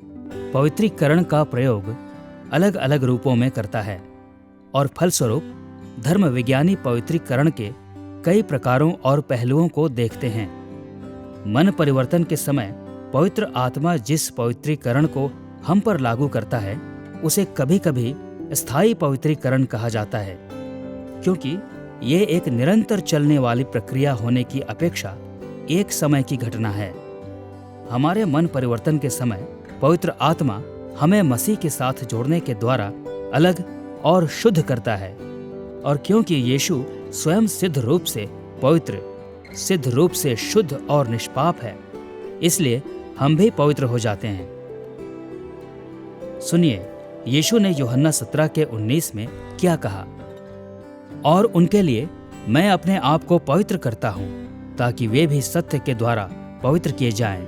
पवित्रीकरण का प्रयोग अलग अलग रूपों में करता है और फलस्वरूप धर्म विज्ञानी पवित्रीकरण के कई प्रकारों और पहलुओं को देखते हैं। मन परिवर्तन के समय पवित्र आत्मा जिस पवित्रीकरण को हम पर लागू करता है उसे कभी कभी स्थायी पवित्रीकरण कहा जाता है, क्योंकि ये एक निरंतर चलने वाली प्रक्रिया होने की अपेक्षा एक समय की घटना है। हमारे मन परिवर्तन के समय पवित्र आत्मा हमें मसीह के साथ जोड़ने के द्वारा अलग और शुद्ध करता है, और क्योंकि यीशु स्वयं सिद्ध रूप से पवित्र, सिद्ध रूप से शुद्ध और निष्पाप है, इसलिए हम भी पवित्र हो जाते हैं। सुनिए यीशु ने यूहन्ना 17:19 में क्या कहा, और उनके लिए मैं अपने आप को पवित्र करता हूं ताकि वे भी सत्य के द्वारा पवित्र किए जाएं।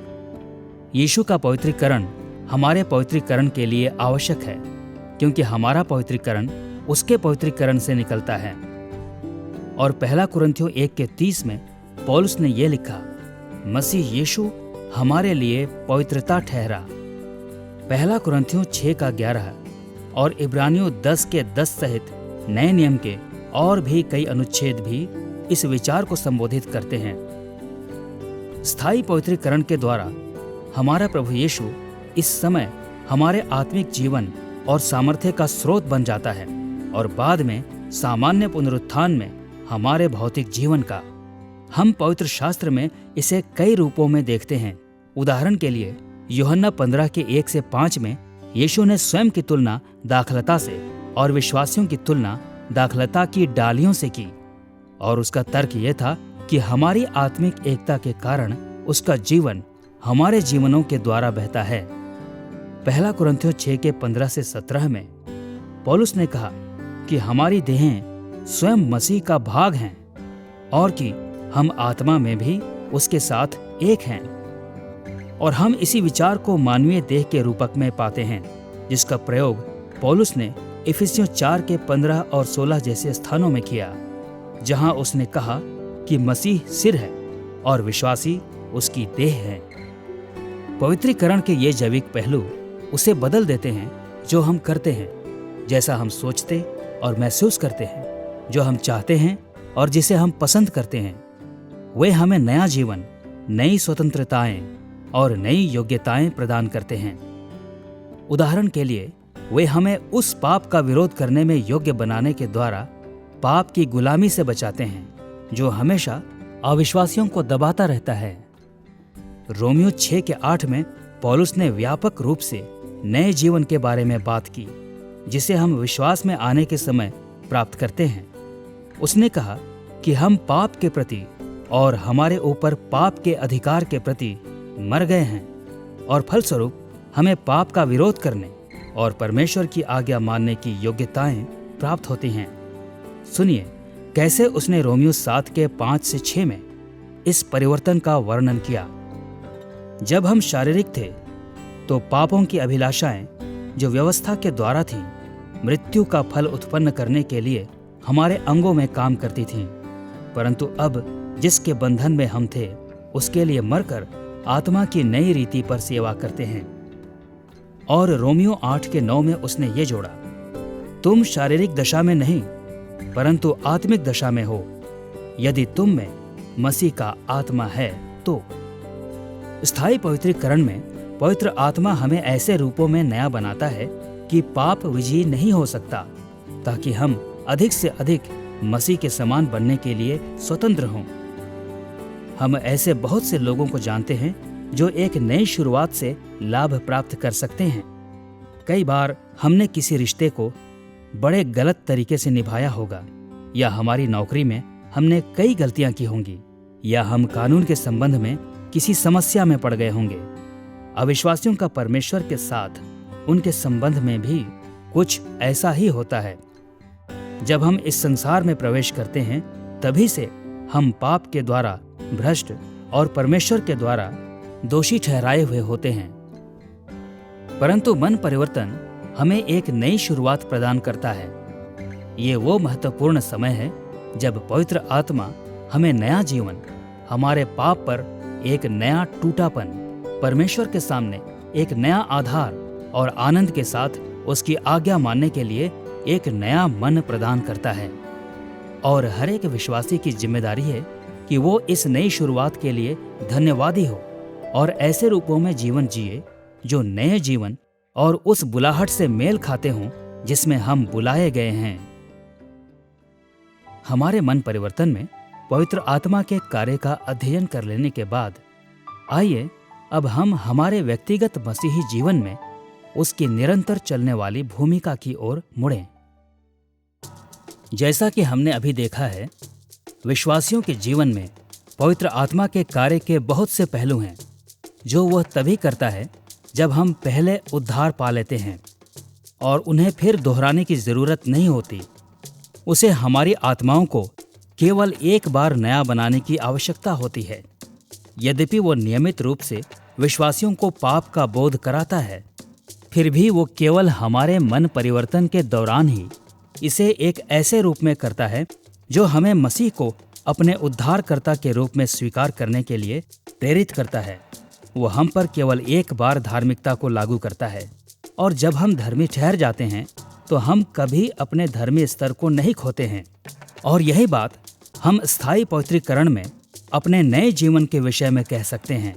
यीशु का पवित्रीकरण हमारे पवित्रीकरण के लिए आवश्यक है, क्योंकि हमारा पवित्रीकरण उसके पवित्रीकरण से निकलता है। और पहला कुरिन्थियों 1:30 में पौलुस ने यह लिखा, मसीह यीशु हमारे लिए पवित्रता ठहरा। पहला कुरिन्थियों 6:11 और इब्रानियों 10:10 सहित नए नियम के और भी कई अनुच्छेद भी इस विचार को संबोधित करते हैं। स्थायी पवित्रीकरण के द्वारा हमारा प्रभु यीशु इस समय हमारे आत्मिक जीवन और सामर्थ्य का स्रोत बन जाता है और बाद में सामान्य पुनरुत्थान में हमारे भौतिक जीवन का। हम पवित्र शास्त्र में इसे कई रूपों में देखते हैं। उदाहरण के लिए यूहन्ना 15:1-5 में यीशु ने स्वयं की तुलना दाखलता से और विश्वासियों की तुलना दाखलता की डालियों से की, और उसका तर्क यह था कि हमारी आत्मिक एकता के कारण उसका जीवन हमारे जीवनों के द्वारा बहता है। पहला कुरिन्थियों 6:15-17 में पौलुस ने कहा कि हमारी देहें स्वयं मसीह का भाग हैं और कि हम आत्मा में भी उसके साथ एक हैं। और हम इसी विचार को मानवीय देह के रूपक में पाते हैं, जिसका प्रयोग पौलुस ने इफिसियों 4:15 और 16 जैसे स्थानों में किया, जहां उसने कहा कि मसीह सिर है और विश्वासी उसकी देह है। पवित्रीकरण के ये जैविक पहलू उसे बदल देते हैं जो हम करते हैं, जैसा हम सोचते और महसूस करते हैं, जो हम चाहते हैं और जिसे हम पसंद करते हैं। वे हमें नया जीवन, नई स्वतंत्रताएं और नई योग्यताएं प्रदान करते हैं। उदाहरण के लिए वे हमें उस पाप का विरोध करने में योग्य बनाने के द्वारा पाप की गुलामी से बचाते हैं जो हमेशा अविश्वासियों को दबाता रहता है। रोमियो 6:8 में पौलुस ने व्यापक रूप से नए जीवन के बारे में बात की, जिसे हम विश्वास में आने के समय प्राप्त करते हैं। उसने कहा कि हम पाप के प्रति और हमारे ऊपर पाप के अधिकार के प्रति मर गए हैं, और फलस्वरूप हमें पाप का विरोध करने और परमेश्वर की आज्ञा मानने की योग्यताएं प्राप्त होती हैं। सुनिए कैसे उसने रोमियो 7:5-6 में इस परिवर्तन का वर्णन किया। जब हम शारीरिक थे तो पापों की अभिलाषाएं जो व्यवस्था के द्वारा थीं, मृत्यु का फल उत्पन्न करने के लिए हमारे अंगों में काम करती थीं, परंतु अब जिसके बंधन में हम थे उसके लिए मरकर आत्मा की नई रीति पर सेवा करते हैं। और रोमियो 8:9 में उसने ये जोड़ा, तुम शारीरिक दशा में नहीं परंतु आत्मिक दशा में हो, यदि तुम में मसीह का आत्मा है तो। स्थायी पवित्रीकरण में पवित्र आत्मा हमें ऐसे रूपों में नया बनाता है कि पाप विजयी नहीं हो सकता, ताकि हम अधिक से अधिक मसीह के समान बनने के लिए स्वतंत्र हों। हम ऐसे बहुत से लोगों को जानते हैं जो एक नई शुरुआत से लाभ प्राप्त कर सकते हैं। कई बार हमने किसी रिश्ते को बड़े गलत तरीके से निभाया होगा, या हमारी नौकरी में हमने कई गलतियां की होंगी, या हम कानून के संबंध में किसी समस्या में पड़ गए होंगे। अविश्वासियों का परमेश्वर के साथ उनके संबंध में भी कुछ ऐसा ही होता है। जब हम इस संसार में प्रवेश करते हैं, तभी से हम पाप के द्वारा भ्रष्ट और परमेश्वर के द्वारा दोषी ठहराए हुए होते हैं। परंतु मन परिवर्तन हमें एक नई शुरुआत प्रदान करता है। ये वो महत्वपूर्ण समय है जब पवित्र आत्मा हमें नया जीवन, हमारे पाप पर एक नया टूटापन, परमेश्वर के सामने एक नया आधार और आनंद के साथ उसकी आज्ञा मानने के लिए एक नया मन प्रदान करता है। और हर एक विश्वासी की जिम्मेदारी है कि वो इस नई शुरुआत के लिए धन्यवादी हो और ऐसे रूपों में जीवन जिए जो नए जीवन और उस बुलाहट से मेल खाते हों जिसमें हम बुलाए गए हैं। हमारे मन परिवर्तन में पवित्र आत्मा के कार्य का अध्ययन कर लेने के बाद आइए अब हम हमारे व्यक्तिगत मसीही जीवन में उसकी निरंतर चलने वाली भूमिका की ओर मुड़ें। जैसा कि हमने अभी देखा है, विश्वासियों के जीवन में पवित्र आत्मा के कार्य के बहुत से पहलू हैं जो वह तभी करता है जब हम पहले उद्धार पा लेते हैं और उन्हें फिर दोहराने की जरूरत नहीं होती। उसे हमारी आत्माओं को केवल एक बार नया बनाने की आवश्यकता होती है। यद्यपि वो नियमित रूप से विश्वासियों को पाप का बोध कराता है, फिर भी वो केवल हमारे मन परिवर्तन के दौरान ही इसे एक ऐसे रूप में करता है जो हमें मसीह को अपने उद्धारकर्ता के रूप में स्वीकार करने के लिए प्रेरित करता है। वो हम पर केवल एक बार धार्मिकता को लागू करता है, और जब हम धर्मी ठहर जाते हैं तो हम कभी अपने धर्मी स्तर को नहीं खोते हैं। और यही बात हम स्थायी पवित्रीकरण में अपने नए जीवन के विषय में कह सकते हैं।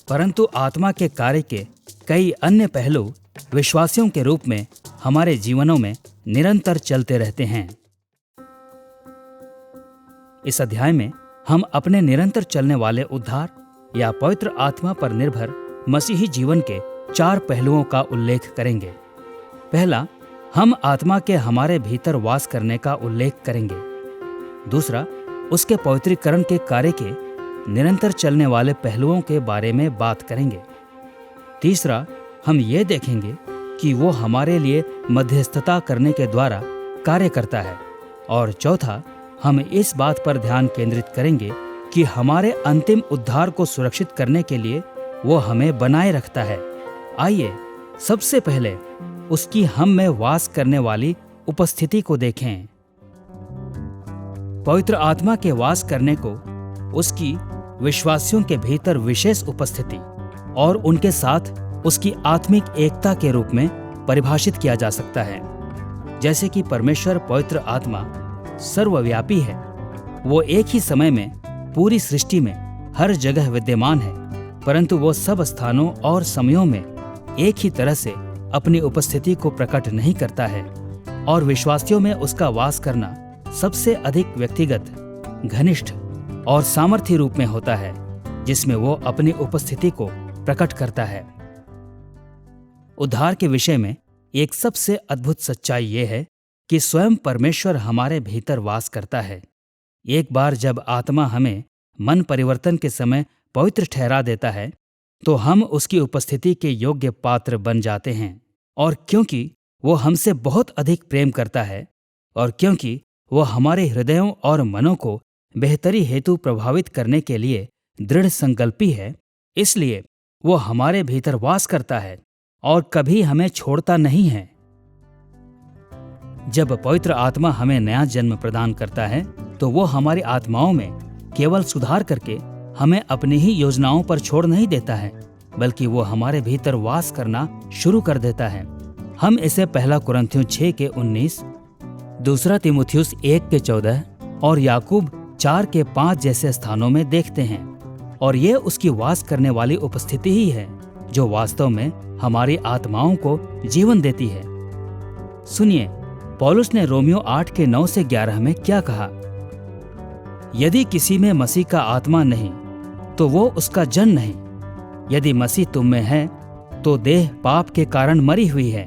परंतु आत्मा के कार्य के कई अन्य पहलू विश्वासियों के रूप में हमारे जीवनों में निरंतर चलते रहते हैं। इस अध्याय में हम अपने निरंतर चलने वाले उद्धार या पवित्र आत्मा पर निर्भर मसीही जीवन के 4 पहलुओं का उल्लेख करेंगे। पहला, हम आत्मा के हमारे भीतर वास करने का उल्लेख करेंगे। दूसरा, उसके पवित्रीकरण के कार्य के निरंतर चलने वाले पहलुओं के बारे में बात करेंगे। तीसरा, हम ये देखेंगे कि वो हमारे लिए मध्यस्थता करने के द्वारा कार्य करता है। और चौथा, हम इस बात पर ध्यान केंद्रित करेंगे कि हमारे अंतिम उद्धार को सुरक्षित करने के लिए वो हमें बनाए रखता है। आइए सबसे पहले उसकी हम में वास करने वाली उपस्थिति को देखें। पवित्र आत्मा के वास करने को उसकी विश्वासियों के भीतर विशेष उपस्थिति और उनके साथ उसकी आत्मिक एकता के रूप में परिभाषित किया जा सकता है। जैसे कि परमेश्वर पवित्र आत्मा सर्वव्यापी है, वो एक ही समय में पूरी सृष्टि में हर जगह विद्यमान है, परंतु वो सब स्थानों और समयों में एक ही तरह से अपनी उपस्थिति को प्रकट नहीं करता है। और विश्वासियों में उसका वास करना सबसे अधिक व्यक्तिगत, घनिष्ठ और सामर्थ्य रूप में होता है, जिसमें वो अपनी उपस्थिति को प्रकट करता है। उद्धार के विषय में एक सबसे अद्भुत सच्चाई ये है कि स्वयं परमेश्वर हमारे भीतर वास करता है। एक बार जब आत्मा हमें मन परिवर्तन के समय पवित्र ठहरा देता है, तो हम उसकी उपस्थिति के योग्य पात्र बन जाते हैं। और क्योंकि वो हमसे बहुत अधिक प्रेम करता है और क्योंकि वो हमारे हृदयों और मनों को बेहतरी हेतु प्रभावित करने के लिए दृढ़ संकल्पी है, इसलिए वो हमारे भीतर वास करता है और कभी हमें छोड़ता नहीं है। जब पवित्र आत्मा हमें नया जन्म प्रदान करता है, तो वो हमारी आत्माओं में केवल सुधार करके हमें अपनी ही योजनाओं पर छोड़ नहीं देता है, बल्कि वो हमारे भीतर वास करना शुरू कर देता है। हम इसे 1 कुरिन्थियों 6 के 19, 2 तीमुथियुस 1 के 14 और याकूब 4 के 5 जैसे स्थानों में देखते हैं। और ये उसकी वास करने वाली उपस्थिति ही है जो वास्तव में हमारी आत्माओं को जीवन देती है। सुनिए, पौलुस ने रोमियो 8 के 9 से 11 में क्या कहा? यदि किसी में मसीह का आत्मा नहीं तो वो उसका जन नहीं। यदि मसीह तुम में है तो देह पाप के कारण मरी हुई है,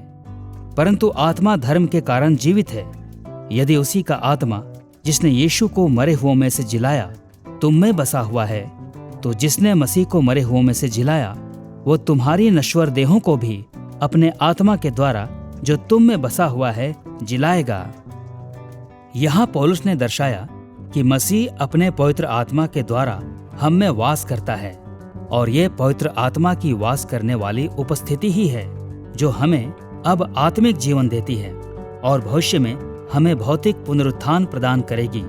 परंतु आत्मा धर्म के कारण जीवित है। यदि उसी का आत्मा जिसने यीशु को मरे हुओं में से जिलाया तुम में बसा हुआ है, तो जिसने मसीह को मरे हुओं में से जिलाया वो तुम्हारी नश्वर देहों को भी अपने आत्मा के द्वारा जो तुम में बसा हुआ है जिलाएगा। यहाँ पौलुस ने दर्शाया कि मसीह अपने पवित्र आत्मा के द्वारा हम में वास करता है, और ये पवित्र आत्मा की वास करने वाली उपस्थिति ही है जो हमें अब आत्मिक जीवन देती है और भविष्य में हमें भौतिक पुनरुत्थान प्रदान करेगी।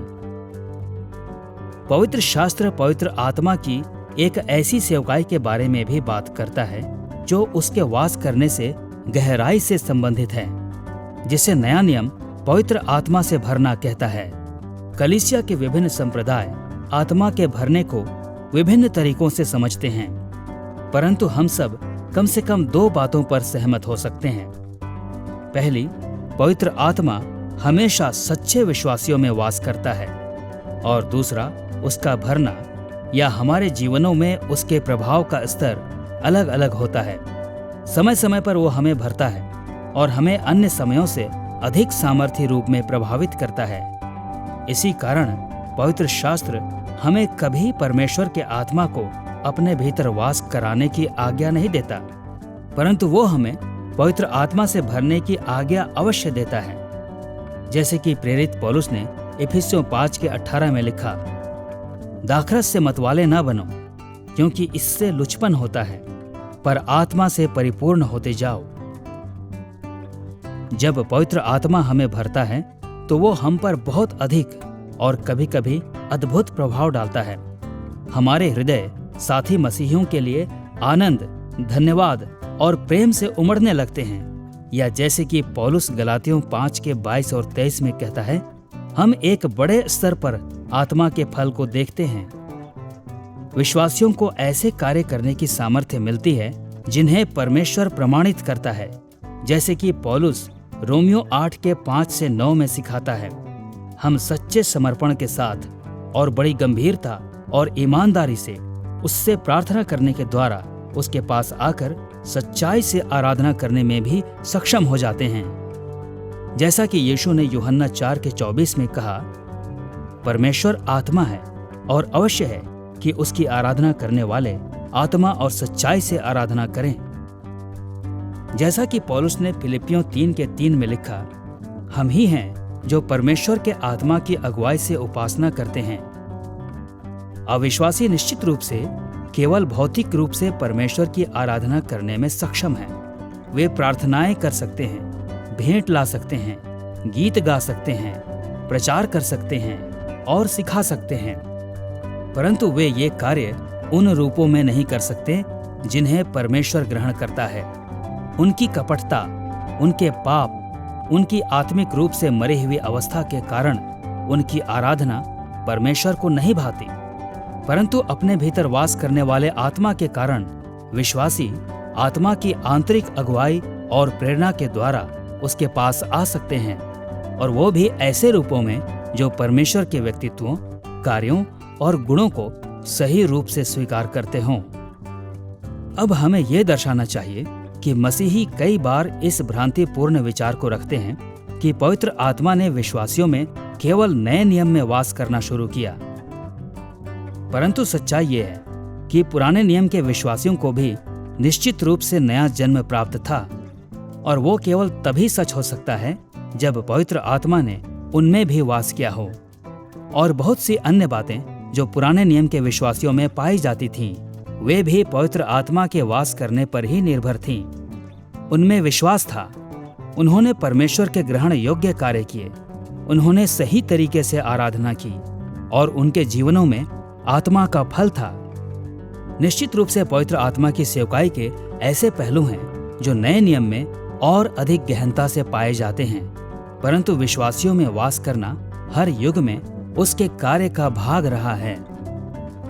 पवित्र शास्त्र पवित्र आत्मा की एक ऐसी सेवकाई के बारे में भी बात करता है जो उसके वास करने से गहराई से संबंधित है, जिसे नया नियम पवित्र आत्मा से भरना कहता है। कलीसिया के विभिन्न संप्रदाय आत्मा के भरने को विभिन्न तरीकों से समझते हैं, परंतु हम सब कम से कम 2 बातों पर सहमत हो सकते हैं। पहली, पवित्र आत्मा हमेशा सच्चे विश्वासियों में वास करता है, और दूसरा, उसका भरना या हमारे जीवनों में उसके प्रभाव का स्तर अलग अलग होता है। समय समय पर वो हमें भरता है और हमें अन्य समयों से अधिक सामर्थ्य रूप में प्रभावित करता है। इसी कारण पवित्र शास्त्र हमें कभी परमेश्वर के आत्मा को अपने भीतर वास कराने की आज्ञा नहीं देता, परंतु वो हमें पवित्र आत्मा से भरने की आज्ञा अवश्य देता है। जैसे कि प्रेरित पौलुस ने इफिसियों 5 के 18 में लिखा, दाखरस से मतवाले ना बनो, क्योंकि इससे लुचपन होता है, पर आत्मा से परिपूर्ण होते जाओ। जब पवित्र आत्मा हमें भरता है तो वो हम पर बहुत अधिक और कभी कभी अद्भुत प्रभाव डालता है। हमारे हृदय साथी मसीहियों के लिए आनंद, धन्यवाद और प्रेम से उमड़ने लगते हैं, या जैसे कि पौलुस गलातियों 5 के 22 और 23 में कहता है, हम एक बड़े स्तर पर आत्मा के फल को देखते हैं। विश्वासियों को ऐसे कार्य करने की सामर्थ्य मिलती है जिन्हें परमेश्वर प्रमाणित करता है, जैसे कि पौलुस रोमियो 8 के 5 से 9 में सिखाता है। हम सच्चे समर्पण के साथ और बड़ी गंभीरता और ईमानदारी से उससे प्रार्थना करने के द्वारा उसके पास आकर सच्चाई से आराधना करने में भी सक्षम हो जाते हैं। जैसा कि यीशु ने यूहन्ना 4 के 24 में कहा, परमेश्वर आत्मा है और अवश्य है कि उसकी आराधना करने वाले आत्मा और सच्चाई से आराधना करें। जैसा कि पौलुस ने फिलिपियों 3 के 3 में लिखा, हम ही हैं जो परमेश्वर के आत्मा की अगुवाई से उपासना करते हैं। अविश्वासी निश्चित रूप से केवल भौतिक रूप से परमेश्वर की आराधना करने में सक्षम हैं। वे प्रार्थनाएं कर सकते हैं, भेंट ला सकते हैं, गीत गा सकते हैं, प्रचार कर सकते हैं और सिखा सकते हैं, परंतु वे ये कार्य उन रूपों में नहीं कर सकते जिन्हें परमेश्वर ग्रहण करता है। उनकी कपटता, उनके पाप, उनकी आत्मिक रूप से मरी हुई अवस्था के कारण उनकी आराधना परमेश्वर को नहीं भाती, परंतु अपने भीतर वास करने वाले आत्मा के कारण विश्वासी आत्मा की आंतरिक अगुवाई और प्रेरणा के द्वारा उसके पास आ सकते हैं, और वो भी ऐसे रूपों में जो परमेश्वर के व्यक्तित्वों, कार्यों और गुणों को सही रूप से स्वीकार करते हों। अब हमें यह दर्शाना चाहिए कि मसीही कई बार इस भ्रांतिपूर्ण विचार को रखते हैं कि पवित्र आत्मा ने विश्वासियों में केवल नए नियम में वास करना शुरू किया, परंतु सच्चाई ये है कि पुराने नियम के विश्वासियों को भी निश्चित रूप से नया जन्म प्राप्त था, और वो केवल तभी सच हो सकता है जब पवित्र आत्मा ने उनमें भी वास किया हो। और बहुत सी अन्य बातें जो पुराने नियम के विश्वासियों में पाई जाती थीं, वे भी पवित्र आत्मा के वास करने पर ही निर्भर थीं। उनमें विश्वास था, उन्होंने परमेश्वर के ग्रहण योग्य कार्य किए, उन्होंने सही तरीके से आराधना की, और उनके जीवनों में आत्मा का फल था। निश्चित रूप से पवित्र आत्मा की सेवकाई के ऐसे पहलू हैं जो नए नियम में और अधिक गहनता से पाए जाते हैं, परंतु विश्वासियों में वास करना हर युग में उसके कार्य का भाग रहा है।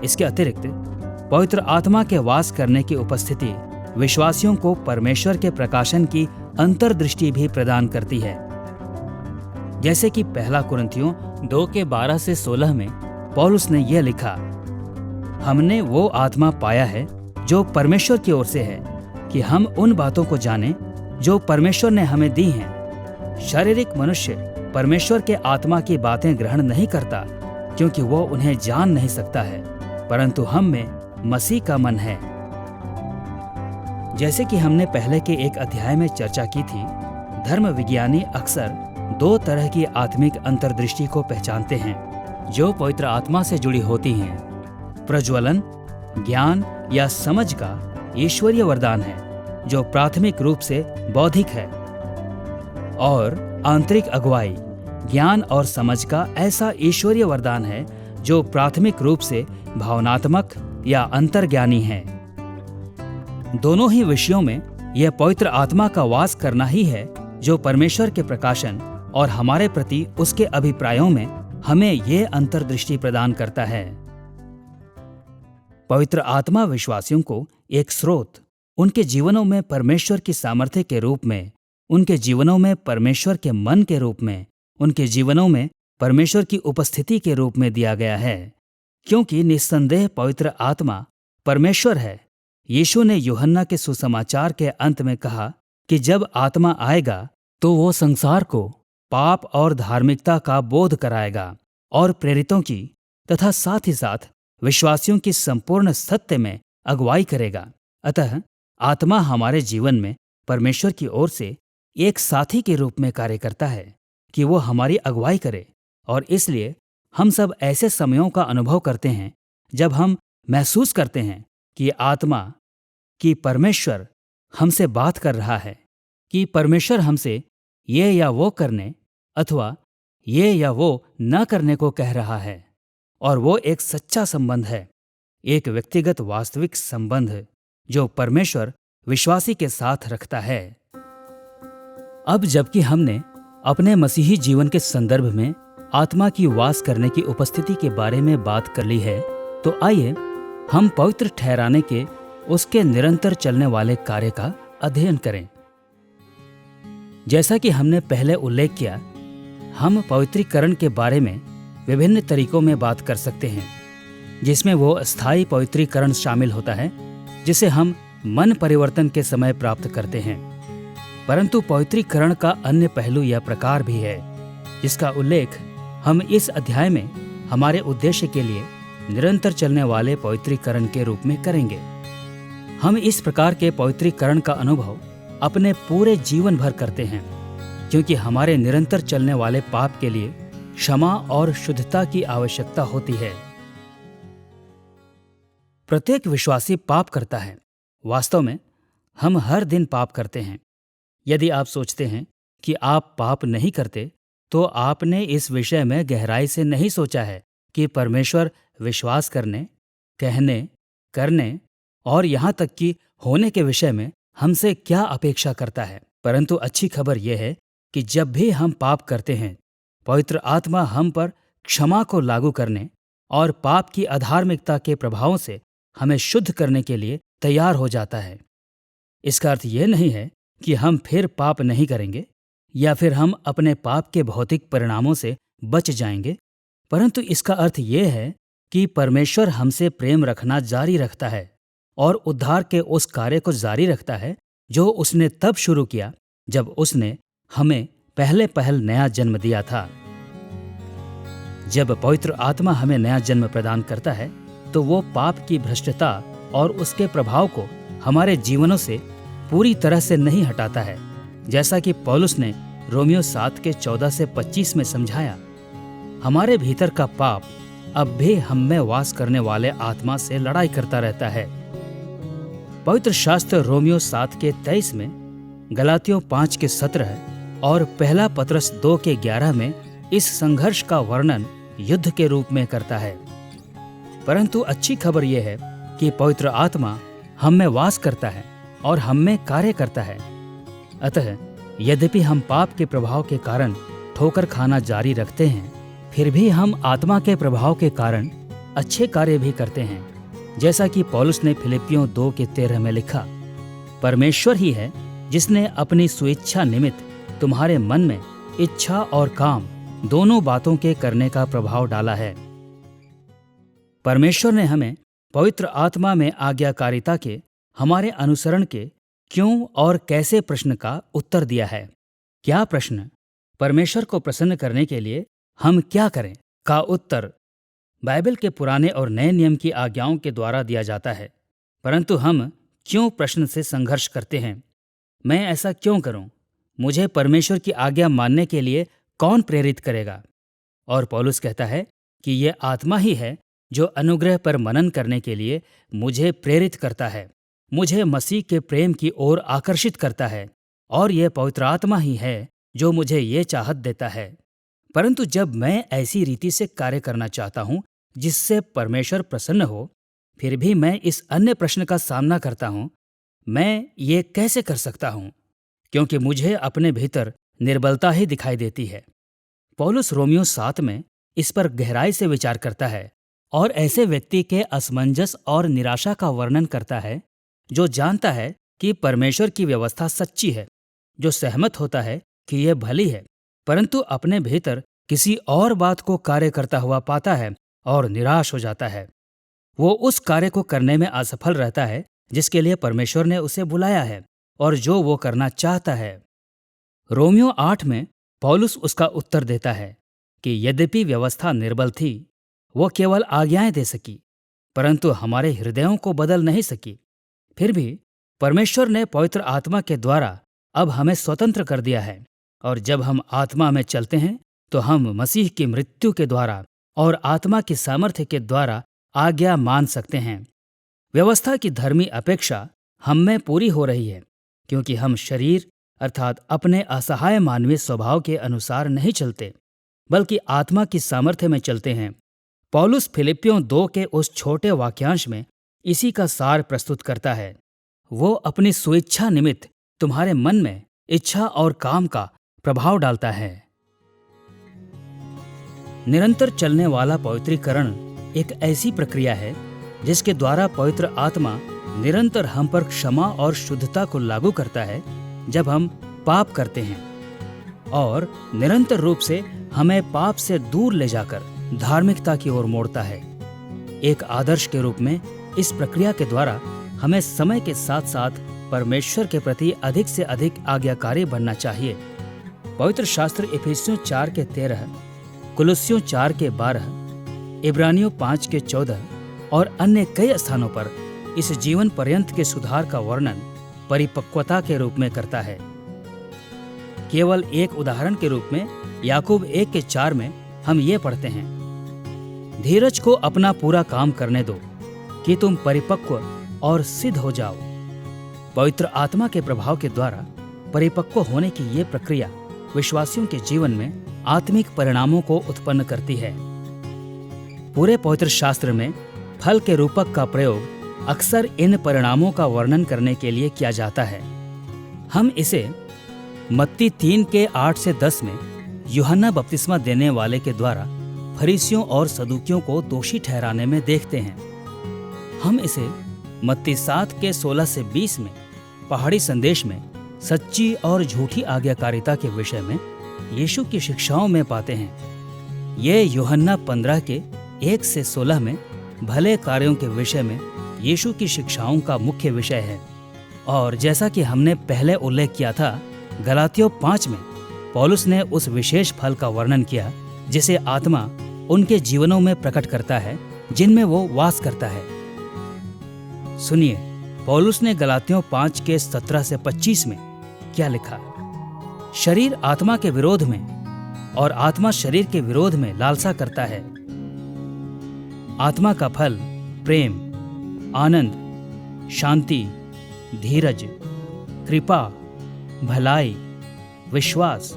इसके अतिरिक्त पवित्र आत्मा के वास करने की उपस्थिति विश्वासियों को परमेश्वर के प्रकाशन की अंतर्दृष्टि भी प्रदान करती है। जैसे कि पहला कुरिन्थियों 2 के 12 से 16 में पौलुस ने यह लिखा, हमने वो आत्मा पाया है जो परमेश्वर की ओर से है, कि हम उन बातों को जानें जो परमेश्वर ने हमें दी हैं। शारीरिक मनुष्य परमेश्वर के आत्मा की बातें ग्रहण नहीं करता, क्योंकि वो उन्हें जान नहीं सकता है, परंतु हम में मसीह का मन है। जैसे कि हमने पहले के एक अध्याय में चर्चा की थी, धर्म विज्ञानी अक्सर 2 तरह की आत्मिक अंतर्दृष्टि को पहचानते हैं जो पवित्र आत्मा से जुड़ी होती हैं। प्रज्वलन, ज्ञान या समझ का ईश्वरीय वरदान है जो प्राथमिक रूप से बौद्धिक है, और आंतरिक अगुवाई, ज्ञान और समझ का ऐसा ईश्वरीय वरदान है जो प्राथमिक रूप से भावनात्मक या अंतर्ज्ञानी है। दोनों ही विषयों में यह पवित्र आत्मा का वास करना ही है जो परमेश्वर के प्रकाशन और हमारे प्रति उसके अभिप्रायों में हमें ये अंतर्दृष्टि प्रदान करता है। पवित्र आत्मा विश्वासियों को एक स्रोत, उनके जीवनों में परमेश्वर की सामर्थ्य के रूप में, उनके जीवनों में परमेश्वर के मन के रूप में, उनके जीवनों में परमेश्वर की उपस्थिति के रूप में दिया गया है, क्योंकि निस्संदेह पवित्र आत्मा परमेश्वर है। यीशु ने यूहन्ना के सुसमाचार के अंत में कहा कि जब आत्मा आएगा तो वो संसार को पाप और धार्मिकता का बोध कराएगा और प्रेरितों की तथा साथ ही साथ विश्वासियों की संपूर्ण सत्य में अगुवाई करेगा। अतः आत्मा हमारे जीवन में परमेश्वर की ओर से एक साथी के रूप में कार्य करता है कि वो हमारी अगुवाई करे, और इसलिए हम सब ऐसे समयों का अनुभव करते हैं जब हम महसूस करते हैं कि आत्मा, कि परमेश्वर हमसे बात कर रहा है, कि परमेश्वर हमसे ये या वो करने अथवा ये या वो न करने को कह रहा है। और वो एक सच्चा संबंध है, एक व्यक्तिगत वास्तविक संबंध जो परमेश्वर विश्वासी के साथ रखता है। अब जबकि हमने अपने मसीही जीवन के संदर्भ में आत्मा की वास करने की उपस्थिति के बारे में बात कर ली है, तो आइए हम पवित्र ठहराने के उसके निरंतर चलने वाले कार्य का अध्ययन करें। जैसा कि हमने पहले उल्लेख किया, हम पवित्रीकरण के बारे में विभिन्न तरीकों में बात कर सकते हैं, जिसमें वो स्थायी पवित्रीकरण शामिल होता है जिसे हम मन परिवर्तन के समय प्राप्त करते हैं। परंतु पवित्रीकरण का अन्य पहलू या प्रकार भी है, जिसका उल्लेख हम इस अध्याय में हमारे उद्देश्य के लिए निरंतर चलने वाले पवित्रीकरण के रूप में करेंगे। हम इस प्रकार के पवित्रीकरण का अनुभव अपने पूरे जीवन भर करते हैं, क्योंकि हमारे निरंतर चलने वाले पाप के लिए क्षमा और शुद्धता की आवश्यकता होती है। प्रत्येक विश्वासी पाप करता है। वास्तव में हम हर दिन पाप करते हैं। यदि आप सोचते हैं कि आप पाप नहीं करते, तो आपने इस विषय में गहराई से नहीं सोचा है कि परमेश्वर विश्वास करने, कहने, करने और यहाँ तक कि होने के विषय में हमसे क्या अपेक्षा करता है। परंतु अच्छी खबर यह है कि जब भी हम पाप करते हैं, पवित्र आत्मा हम पर क्षमा को लागू करने और पाप की अधार्मिकता के प्रभावों से हमें शुद्ध करने के लिए तैयार हो जाता है। इसका अर्थ यह नहीं है कि हम फिर पाप नहीं करेंगे या फिर हम अपने पाप के भौतिक परिणामों से बच जाएंगे, परंतु इसका अर्थ यह है कि परमेश्वर हमसे प्रेम रखना जारी रखता है और उद्धार के उस कार्य को जारी रखता है जो उसने तब शुरू किया जब उसने हमें पहल नया जन्म दिया था। जब पवित्र आत्मा हमें नया जन्म प्रदान करता है, तो वो पाप की भ्रष्टता और उसके प्रभाव को हमारे जीवनों से पूरी तरह से नहीं हटाता है, जैसा कि पौलुस ने रोमियो 7 के 14 से 25 में समझाया। हमारे भीतर का पाप अब भी हम में वास करने वाले आत्मा से लड़ाई करता रहता है। पवित्र शास्त्र रोमियो 7 के 23 में, गलातियों 5 के 17 और पहला पतरस 2 के 11 में इस संघर्ष का वर्णन युद्ध के रूप में करता है। परंतु अच्छी खबर यह है कि पवित्र आत्मा हम में वास करता है और हम में कार्य करता है। अतः यद्यपि हम पाप के प्रभाव के कारण ठोकर खाना जारी रखते हैं, फिर भी हम आत्मा के प्रभाव के कारण अच्छे कार्य भी करते हैं, जैसा कि पौलुस ने फिलिपियों 2 के 13 में लिखा, परमेश्वर ही है जिसने अपनी स्वेच्छा निमित्त तुम्हारे मन में इच्छा और काम दोनों बातों के करने का प्रभाव डाला है। परमेश्वर ने हमें पवित्र आत्मा में आज्ञाकारिता के, हमारे अनुसरण के क्यों और कैसे प्रश्न का उत्तर दिया है। क्या प्रश्न? परमेश्वर को प्रसन्न करने के लिए हम क्या करें का उत्तर बाइबल के पुराने और नए नियम की आज्ञाओं के द्वारा दिया जाता है। परंतु हम क्यों प्रश्न से संघर्ष करते हैं? मैं ऐसा क्यों करूं? मुझे परमेश्वर की आज्ञा मानने के लिए कौन प्रेरित करेगा? और पौलुस कहता है कि यह आत्मा ही है जो अनुग्रह पर मनन करने के लिए मुझे प्रेरित करता है, मुझे मसीह के प्रेम की ओर आकर्षित करता है, और यह पवित्र आत्मा ही है जो मुझे ये चाहत देता है। परंतु जब मैं ऐसी रीति से कार्य करना चाहता हूं जिससे परमेश्वर प्रसन्न हो, फिर भी मैं इस अन्य प्रश्न का सामना करता हूं, मैं ये कैसे कर सकता हूं? क्योंकि मुझे अपने भीतर निर्बलता ही दिखाई देती है। पौलुस रोमियो 7 में इस पर गहराई से विचार करता है और ऐसे व्यक्ति के असमंजस और निराशा का वर्णन करता है जो जानता है कि परमेश्वर की व्यवस्था सच्ची है, जो सहमत होता है कि यह भली है, परंतु अपने भीतर किसी और बात को कार्य करता हुआ पाता है और निराश हो जाता है। वो उस कार्य को करने में असफल रहता है जिसके लिए परमेश्वर ने उसे बुलाया है और जो वो करना चाहता है। रोमियो 8 में पौलुस उसका उत्तर देता है कि यद्यपि व्यवस्था निर्बल थी, वो केवल आज्ञाएं दे सकी, परंतु हमारे हृदयों को बदल नहीं सकी। फिर भी परमेश्वर ने पवित्र आत्मा के द्वारा अब हमें स्वतंत्र कर दिया है, और जब हम आत्मा में चलते हैं तो हम मसीह की मृत्यु के द्वारा और आत्मा की सामर्थ्य के द्वारा आज्ञा मान सकते हैं। व्यवस्था की धर्मी अपेक्षा हम में पूरी हो रही है, क्योंकि हम शरीर अर्थात अपने असहाय मानवीय स्वभाव के अनुसार नहीं चलते, बल्कि आत्मा की सामर्थ्य में चलते हैं। पौलुस फिलिप्पियों 2 के उस छोटे वाक्यांश में इसी का सार प्रस्तुत करता है। वो अपनी स्वेच्छा निमित्त तुम्हारे मन में इच्छा और काम का प्रभाव डालता है। निरंतर चलने वाला पवित्रीकरण एक ऐसी प्रक्रिया है जिसके द्वारा पवित्र आत्मा निरंतर हम पर क्षमा और शुद्धता को लागू करता है जब हम पाप करते हैं, और निरंतर रूप से हमें पाप से दूर ले जाकर धार्मिकता की ओर मोड़ता है। एक आदर्श के रूप में इस प्रक्रिया के द्वारा हमें समय के साथ साथ परमेश्वर के प्रति अधिक से अधिक आज्ञाकारी बनना चाहिए। पवित्र शास्त्र इफिसियों 4 के 13, कुलुस्सियों 4 के 12, इब्रानियों 5 के 14 और अन्य कई स्थानों पर इस जीवन पर्यंत के सुधार का वर्णन परिपक्वता के रूप में करता है। केवल एक उदाहरण के रूप में याकूब 1 के 4 में हम ये पढ़ते हैं, धीरज को अपना पूरा काम करने दो कि तुम परिपक्व और सिद्ध हो जाओ। पवित्र आत्मा के प्रभाव के द्वारा परिपक्व होने की ये प्रक्रिया विश्वासियों के जीवन में आत्मिक परिणामों को उत्पन्न करती है। पूरे पवित्र शास्त्र में फल के रूपक का प्रयोग अक्सर इन परिणामों का वर्णन करने के लिए किया जाता है। हम इसे मत्ती 3 के 8 से 10 में यूहन्ना बपतिस्मा देने वाले के द्वारा फरीसियों और सदूकियों को दोषी ठहराने में देखते हैं। हम इसे मत्ती 7 के 16 से 20 में पहाड़ी संदेश में सच्ची और झूठी आज्ञाकारिता के विषय में यीशु की शिक्षाओं में पाते हैं। ये यूहन्ना 15 के 1 से 16 में भले कार्यों के विषय में यीशु की शिक्षाओं का मुख्य विषय है। और जैसा कि हमने पहले उल्लेख किया था, गलातियों 5 में पौलुस ने उस विशेष फल का वर्णन किया जिसे आत्मा उनके जीवनों में प्रकट करता है जिनमें वो वास करता है। सुनिए, पौलुस ने गलातियों 5 के 17 से 25 में क्या लिखा। शरीर आत्मा के विरोध में और आत्मा शरीर के विरोध में लालसा करता है। आत्मा का फल प्रेम, आनंद, शांति, धीरज, कृपा, भलाई, विश्वास,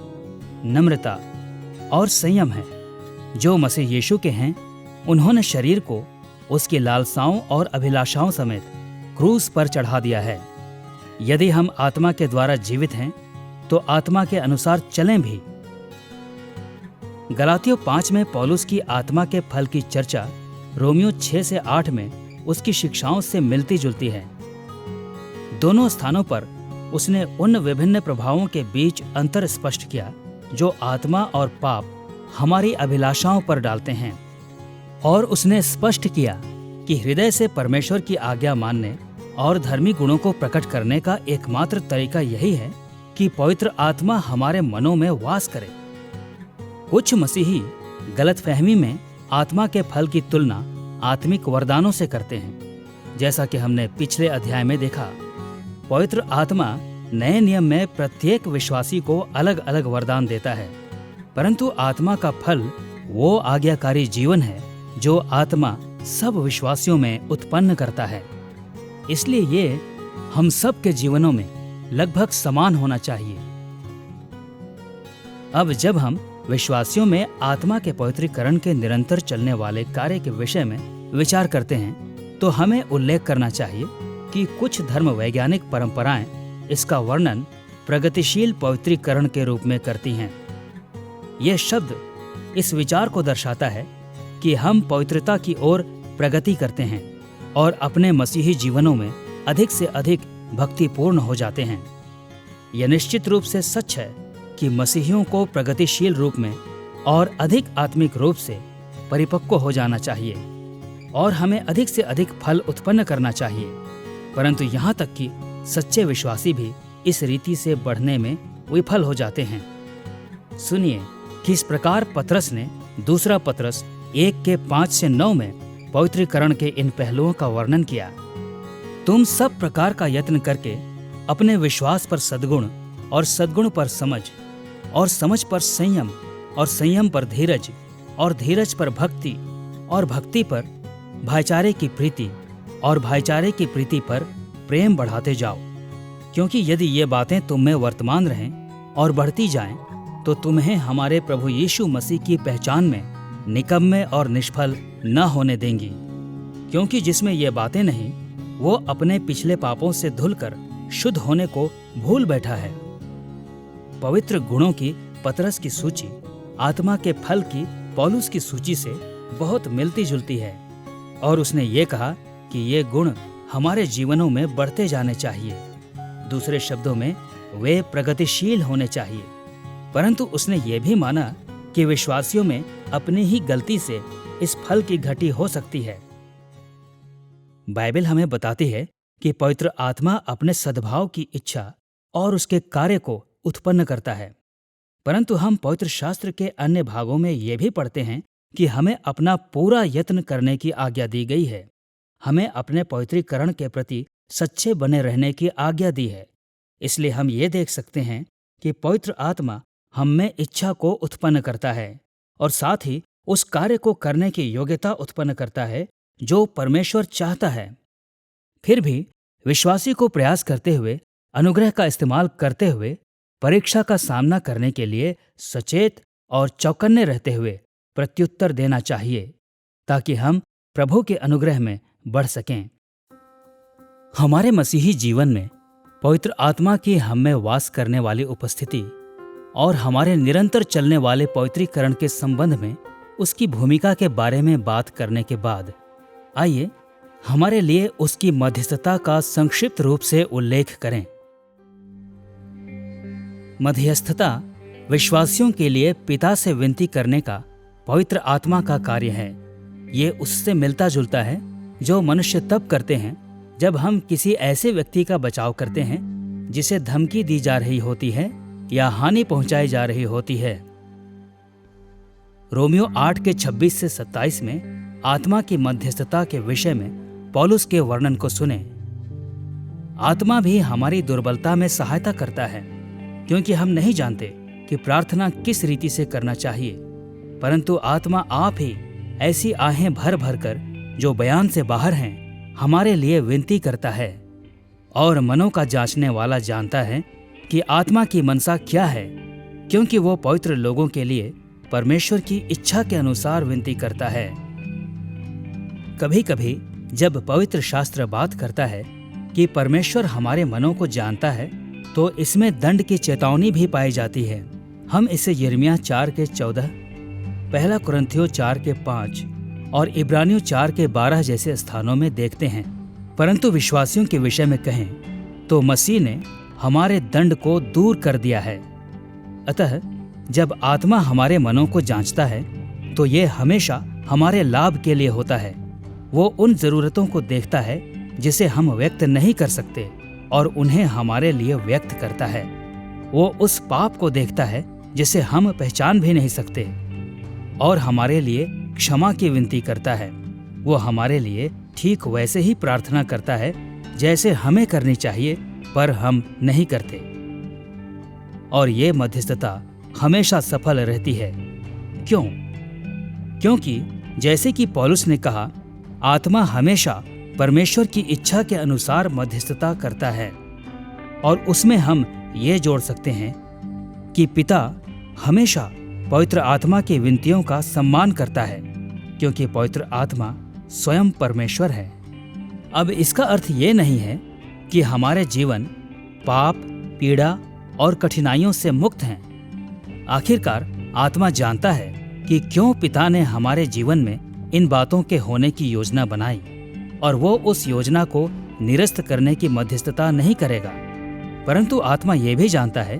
नम्रता और संयम है। जो मसीह यीशु के हैं, उन्होंने शरीर को उसकी लालसाओं और अभिलाषाओं समेत क्रूस पर चढ़ा दिया है। यदि हम आत्मा के द्वारा जीवित हैं तो आत्मा के अनुसार चलें भी। गलातियों 5 में पौलुस की आत्मा के फल की चर्चा रोमियो 6 से 8 में उसकी शिक्षाओं से मिलती जुलती है। दोनों स्थानों पर उसने उन विभिन्न प्रभावों के बीच अंतर स्पष्ट किया जो आत्मा और पाप हमारी अभिलाषाओं पर डालते हैं। और उसने स्पष्ट किया कि हृदय से परमेश्वर की आज्ञा मानने और धर्मी गुणों को प्रकट करने का एकमात्र तरीका यही है कि पवित्र आत्मा हमारे मनों में वास करे। कुछ मसीही गलतफहमी में आत्मा के फल की तुलना आत्मिक वरदानों से करते हैं। जैसा कि हमने पिछले अध्याय में देखा, पवित्र आत्मा नए नियम में प्रत्येक विश्वासी को अलग अलग वरदान देता है, परंतु आत्मा का फल वो आज्ञाकारी जीवन है जो आत्मा सब विश्वासियों में उत्पन्न करता है। इसलिए ये हम सब के जीवनों में लगभग समान होना चाहिए। अब जब हम विश्वासियों में आत्मा के पवित्रीकरण के निरंतर चलने वाले कार्य के विषय में विचार करते हैं, तो हमें उल्लेख करना चाहिए कि कुछ धर्म वैज्ञानिक परंपराएं इसका वर्णन प्रगतिशील पवित्रीकरण के रूप में करती हैं। यह शब्द इस विचार को दर्शाता है कि हम पवित्रता की ओर प्रगति करते हैं और अपने मसीही जीवनों में अधिक से अधिक भक्तिपूर्ण हो जाते हैं। यह निश्चित रूप से सच है कि मसीहियों को प्रगतिशील रूप में और अधिक आत्मिक रूप से परिपक्व हो जाना चाहिए और हमें अधिक से अधिक फल उत्पन्न करना चाहिए, परंतु यहाँ तक कि सच्चे विश्वासी भी इस रीति से बढ़ने में विफल हो जाते हैं। सुनिए किस प्रकार पतरस ने दूसरा पतरस 1:5-9 में पवित्रीकरण के इन पहलुओं का वर्णन किया। तुम सब प्रकार का यत्न करके अपने विश्वास पर सद्गुण और सद्गुण पर समझ और समझ पर संयम और संयम पर धीरज और धीरज पर भक्ति और भक्ति पर भाईचारे की प्रीति और भाईचारे की प्रीति पर प्रेम बढ़ाते जाओ, क्योंकि यदि ये बातें तुम में वर्तमान रहें और बढ़ती जाएं, तो तुम्हें हमारे प्रभु यीशु मसीह की पहचान में निकम्मे और निष्फल न होने देंगी। क्योंकि जिसमें ये बातें नहीं, वो अपने पिछले पापों से धुलकर शुद्ध होने को भूल बैठा है। पवित्र गुणों की पतरस की सूची आत्मा के फल की पौलुस की सूची से बहुत मिलती जुलती है, और उसने ये कहा कि ये गुण हमारे जीवनों में बढ़ते जाने चाहिए। दूसरे शब्दों में वे प्रगतिशील होने चाहिए, परंतु उसने ये भी माना कि विश्वासियों में अपनी ही गलती से इस फल की घटी हो सकती है। बाइबल हमें बताती है कि पवित्र आत्मा अपने सद्भाव की इच्छा और उसके कार्य को उत्पन्न करता है, परंतु हम पवित्र शास्त्र के अन्य भागों में ये भी पढ़ते हैं कि हमें अपना पूरा यत्न करने की आज्ञा दी गई है। हमें अपने पवित्रीकरण के प्रति सच्चे बने रहने की आज्ञा दी है। इसलिए हम ये देख सकते हैं कि पवित्र आत्मा हम में इच्छा को उत्पन्न करता है और साथ ही उस कार्य को करने की योग्यता उत्पन्न करता है जो परमेश्वर चाहता है। फिर भी विश्वासी को प्रयास करते हुए, अनुग्रह का इस्तेमाल करते हुए, परीक्षा का सामना करने के लिए सचेत और चौकन्ने रहते हुए प्रत्युत्तर देना चाहिए, ताकि हम प्रभु के अनुग्रह में बढ़ सकें। हमारे मसीही जीवन में पवित्र आत्मा की हम में वास करने वाली उपस्थिति और हमारे निरंतर चलने वाले पवित्रीकरण के संबंध में उसकी भूमिका के बारे में बात करने के बाद आइए हमारे लिए उसकी मध्यस्थता का संक्षिप्त रूप से उल्लेख करें। मध्यस्थता विश्वासियों के लिए पिता से विनती करने का पवित्र आत्मा का कार्य है। ये उससे मिलता जुलता है जो मनुष्य तब करते हैं जब हम किसी ऐसे व्यक्ति का बचाव करते हैं जिसे धमकी दी जा रही होती है या हानि पहुंचाई जा रही होती है। रोमियो 8:26-27 में आत्मा की मध्यस्थता के विषय में पौलुस के वर्णन को सुने। आत्मा भी हमारी दुर्बलता में सहायता करता है, क्योंकि हम नहीं जानते कि प्रार्थना किस रीति से करना चाहिए, परंतु आत्मा आप ही ऐसी आहें भर भर कर जो बयान से बाहर हैं हमारे लिए विनती करता है। और मनों का जांचने वाला जानता है कि आत्मा की मनसा क्या है, क्योंकि वो पवित्र लोगों के लिए परमेश्वर की इच्छा के अनुसार विनती करता है। कभी कभी जब पवित्र शास्त्र बात करता है कि परमेश्वर हमारे मनों को जानता है, तो इसमें दंड की चेतावनी भी पाई जाती है। हम इसे यिर्मयाह 4:14, 1 कुरिन्थियों 4:5 और इब्रानियों 4:12 जैसे स्थानों में देखते हैं। परंतु विश्वासियों के विषय में कहें तो मसीह ने हमारे दंड को दूर कर दिया है। अतः जब आत्मा हमारे मनों को जांचता है तो ये हमेशा हमारे लाभ के लिए होता है। वो उन जरूरतों को देखता है जिसे हम व्यक्त नहीं कर सकते और उन्हें हमारे लिए व्यक्त करता है। वो उस पाप को देखता है जिसे हम पहचान भी नहीं सकते और हमारे लिए क्षमा की विनती करता है। वो हमारे लिए ठीक वैसे ही प्रार्थना करता है जैसे हमें करनी चाहिए, पर हम नहीं करते। और ये मध्यस्थता हमेशा सफल रहती है। क्यों? क्योंकि जैसे कि पौलुस ने कहा, आत्मा हमेशा परमेश्वर की इच्छा के अनुसार मध्यस्थता करता है। और उसमें हम ये जोड़ सकते हैं कि पिता हमेशा पवित्र आत्मा की विनतियों का सम्मान करता है, क्योंकि पवित्र आत्मा स्वयं परमेश्वर है। अब इसका अर्थ ये नहीं है कि हमारे जीवन पाप, पीड़ा और कठिनाइयों से मुक्त हैं। आखिरकार आत्मा जानता है कि क्यों पिता ने हमारे जीवन में इन बातों के होने की योजना बनाई, और वो उस योजना को निरस्त करने की मध्यस्थता नहीं करेगा। परंतु आत्मा ये भी जानता है,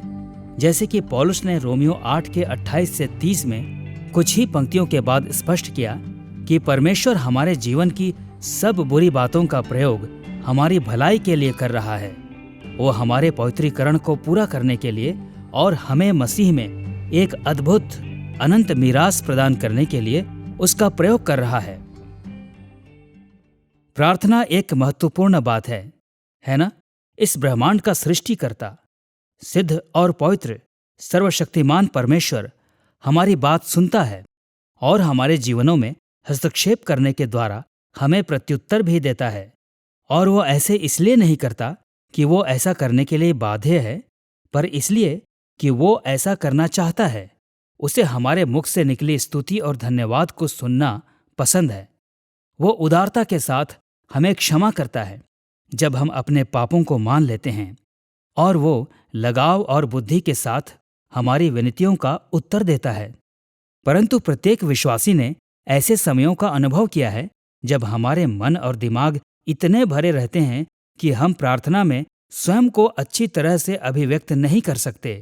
जैसे कि पौलुस ने रोमियो 8 के 28 से 30 में कुछ ही पंक्तियों के बाद स्पष्ट किया कि परमेश्वर हमारे जीवन की सब बुरी बातों का प्रयोग हमारी भलाई के लिए कर रहा है। वो हमारे पवित्रीकरण को पूरा करने के लिए और हमें मसीह में एक अद्भुत अनंत मीरास प्रदान करने के लिए उसका प्रयोग कर रहा है। प्रार्थना एक महत्वपूर्ण बात है ना? इस ब्रह्मांड का सृष्टिकर्ता, सिद्ध और पवित्र सर्वशक्तिमान परमेश्वर हमारी बात सुनता है और हमारे जीवनों में हस्तक्षेप करने के द्वारा हमें प्रत्युत्तर भी देता है। और वो ऐसे इसलिए नहीं करता कि वो ऐसा करने के लिए बाध्य है, पर इसलिए कि वो ऐसा करना चाहता है। उसे हमारे मुख से निकली स्तुति और धन्यवाद को सुनना पसंद है। वो उदारता के साथ हमें क्षमा करता है जब हम अपने पापों को मान लेते हैं, और वो लगाव और बुद्धि के साथ हमारी विनतियों का उत्तर देता है। परंतु प्रत्येक विश्वासी ने ऐसे समयों का अनुभव किया है जब हमारे मन और दिमाग इतने भरे रहते हैं कि हम प्रार्थना में स्वयं को अच्छी तरह से अभिव्यक्त नहीं कर सकते।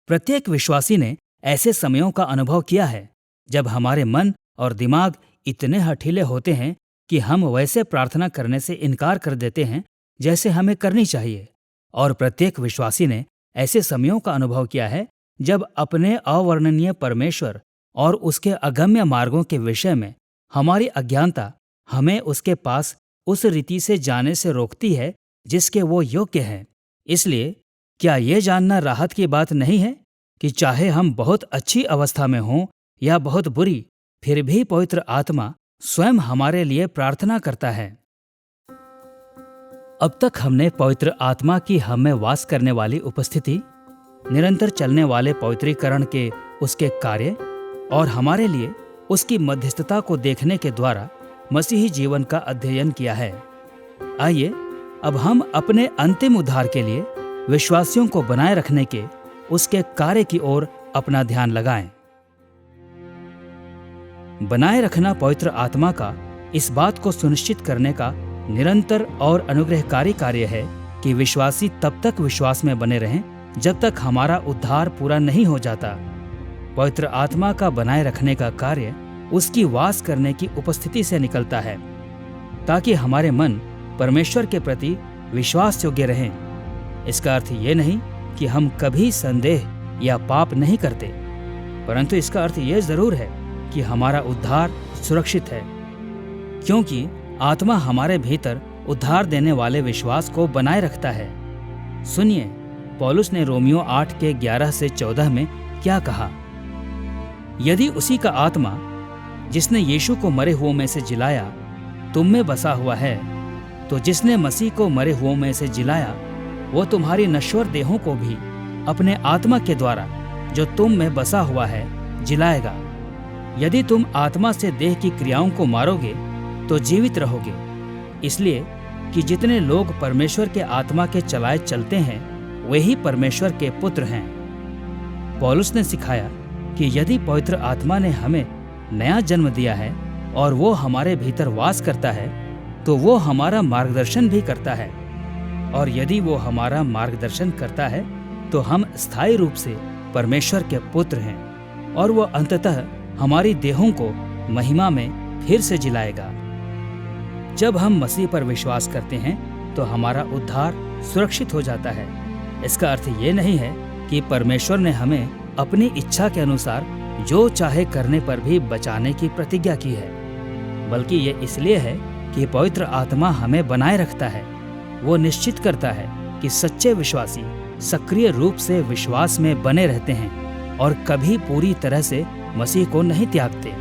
प्रत्येक विश्वासी ने ऐसे समयों का अनुभव किया है जब हमारे मन और दिमाग इतने हठीले होते हैं कि हम वैसे प्रार्थना करने से इनकार कर देते हैं जैसे हमें करनी चाहिए। और प्रत्येक विश्वासी ने ऐसे समयों का अनुभव किया है जब अपने अवर्णनीय परमेश्वर और उसके अगम्य मार्गों के विषय में हमारी अज्ञानता हमें उसके पास उस रीति से जाने से रोकती है जिसके वो योग्य हैं। इसलिए क्या ये जानना राहत की बात नहीं है कि चाहे हम बहुत अच्छी अवस्था में हों या बहुत बुरी, फिर भी पवित्र आत्मा स्वयं हमारे लिए प्रार्थना करता है। अब तक हमने पवित्र आत्मा की हम में वास करने वाली उपस्थिति, निरंतर चलने वाले पवित्रीकरण के उसके कार्य और हमारे लिए उसकी मध्यस्थता को देखने के द्वारा मसीही जीवन का अध्ययन किया है। आइए अब हम अपने अंतिम उद्धार के लिए विश्वासियों को बनाए रखने के उसके कार्य की ओर अपना ध्यान लगाएं। बनाए रखना पवित्र आत्मा का इस बात को सुनिश्चित करने का निरंतर और अनुग्रहकारी कार्य है कि विश्वासी तब तक विश्वास में बने रहें जब तक हमारा उद्धार पूरा नहीं हो जाता। पवित्र आत्मा का बनाए रखने का कार्य उसकी वास करने की उपस्थिति से निकलता है, ताकि हमारे मन परमेश्वर के प्रति विश्वास योग्य रहें। इसका अर्थ ये नहीं कि हम कभी संदेह या पाप नहीं करते, परंतु इसका अर्थ ये जरूर है कि हमारा उद्धार सुरक्षित है, क्योंकि आत्मा हमारे भीतर उद्धार देने वाले विश्वास को बनाए रखता है। सुनिए पौलुस ने रोमियो 8 के 11 से 14 में क्या कहा। यदि उसी का आत्मा जिसने यीशु को मरे हुओं में से जिलाया तुम में बसा हुआ है, तो जिसने मसीह को मरे हुओं में से जिलाया वो तुम्हारी नश्वर देहों को भी अपने आत्मा के द्वारा जो तुम में बसा हुआ है जिलाएगा। यदि तुम आत्मा से देह की क्रियाओं को मारोगे तो जीवित रहोगे, इसलिए कि जितने लोग परमेश्वर के आत्मा के चलाए चलते हैं वे ही परमेश्वर के पुत्र हैं। पौलुस ने सिखाया कि यदि पवित्र आत्मा ने हमें नया जन्म दिया है और वो हमारे भीतर वास करता है तो वो हमारा मार्गदर्शन भी करता है, और यदि वो हमारा मार्गदर्शन करता है तो हम स्थायी रूप से परमेश्वर के पुत्र हैं। और वो अंततः हमारी देहों को महिमा में फिर से जिलाएगा। जब हम मसीह पर विश्वास करते हैं तो हमारा उद्धार सुरक्षित हो जाता है। इसका अर्थ ये नहीं है कि परमेश्वर ने हमें अपनी इच्छा के अनुसार जो चाहे करने पर भी बचाने की प्रतिज्ञा की है, बल्कि ये इसलिए है कि पवित्र आत्मा हमें बनाए रखता है। वो निश्चित करता है कि सच्चे विश्वासी सक्रिय रूप से विश्वास में बने रहते हैं और कभी पूरी तरह से मसीह को नहीं त्यागते।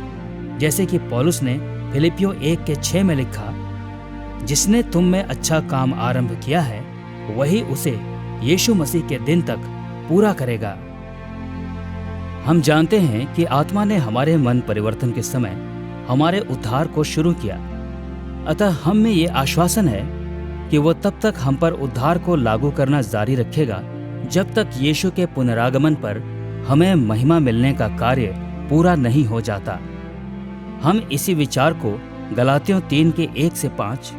जैसे कि पौलुस ने फिलिपियों 1:6 में लिखा, जिसने तुम में अच्छा काम आरंभ किया है वही उसे यीशु मसीह के दिन तक पूरा करेगा। हम जानते हैं कि आत्मा ने हमारे मन परिवर्तन के समय हमारे उद्धार को शुरू किया। अतः हम में ये आश्वासन है कि वो तब तक हम पर उद्धार को लागू करना जारी रखेगा जब तक यीशु के पुनरागमन पर हमें महिमा मिलने का कार्य पूरा नहीं हो जाता। हम इसी विचार को गलातियों 3:1-5,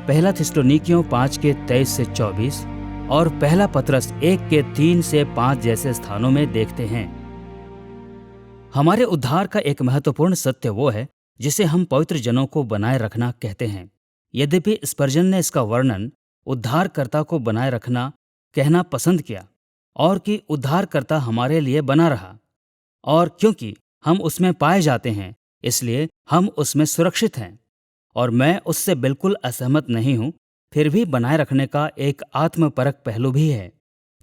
पहला थिस्सलुनीकियों 5:23-24 और पहला पतरस 1:3-5 जैसे स्थानों में देखते हैं। हमारे उद्धार का एक महत्वपूर्ण सत्य वो है जिसे हम पवित्र जनों को बनाए रखना कहते हैं। यद्यपि स्पर्जन ने इसका वर्णन उद्धारकर्ता को बनाए रखना कहना पसंद किया, और कि उद्धारकर्ता हमारे लिए बना रहा, और क्योंकि हम उसमें पाए जाते हैं इसलिए हम उसमें सुरक्षित हैं। और मैं उससे बिल्कुल असहमत नहीं हूं। फिर भी बनाए रखने का एक आत्मपरक पहलू भी है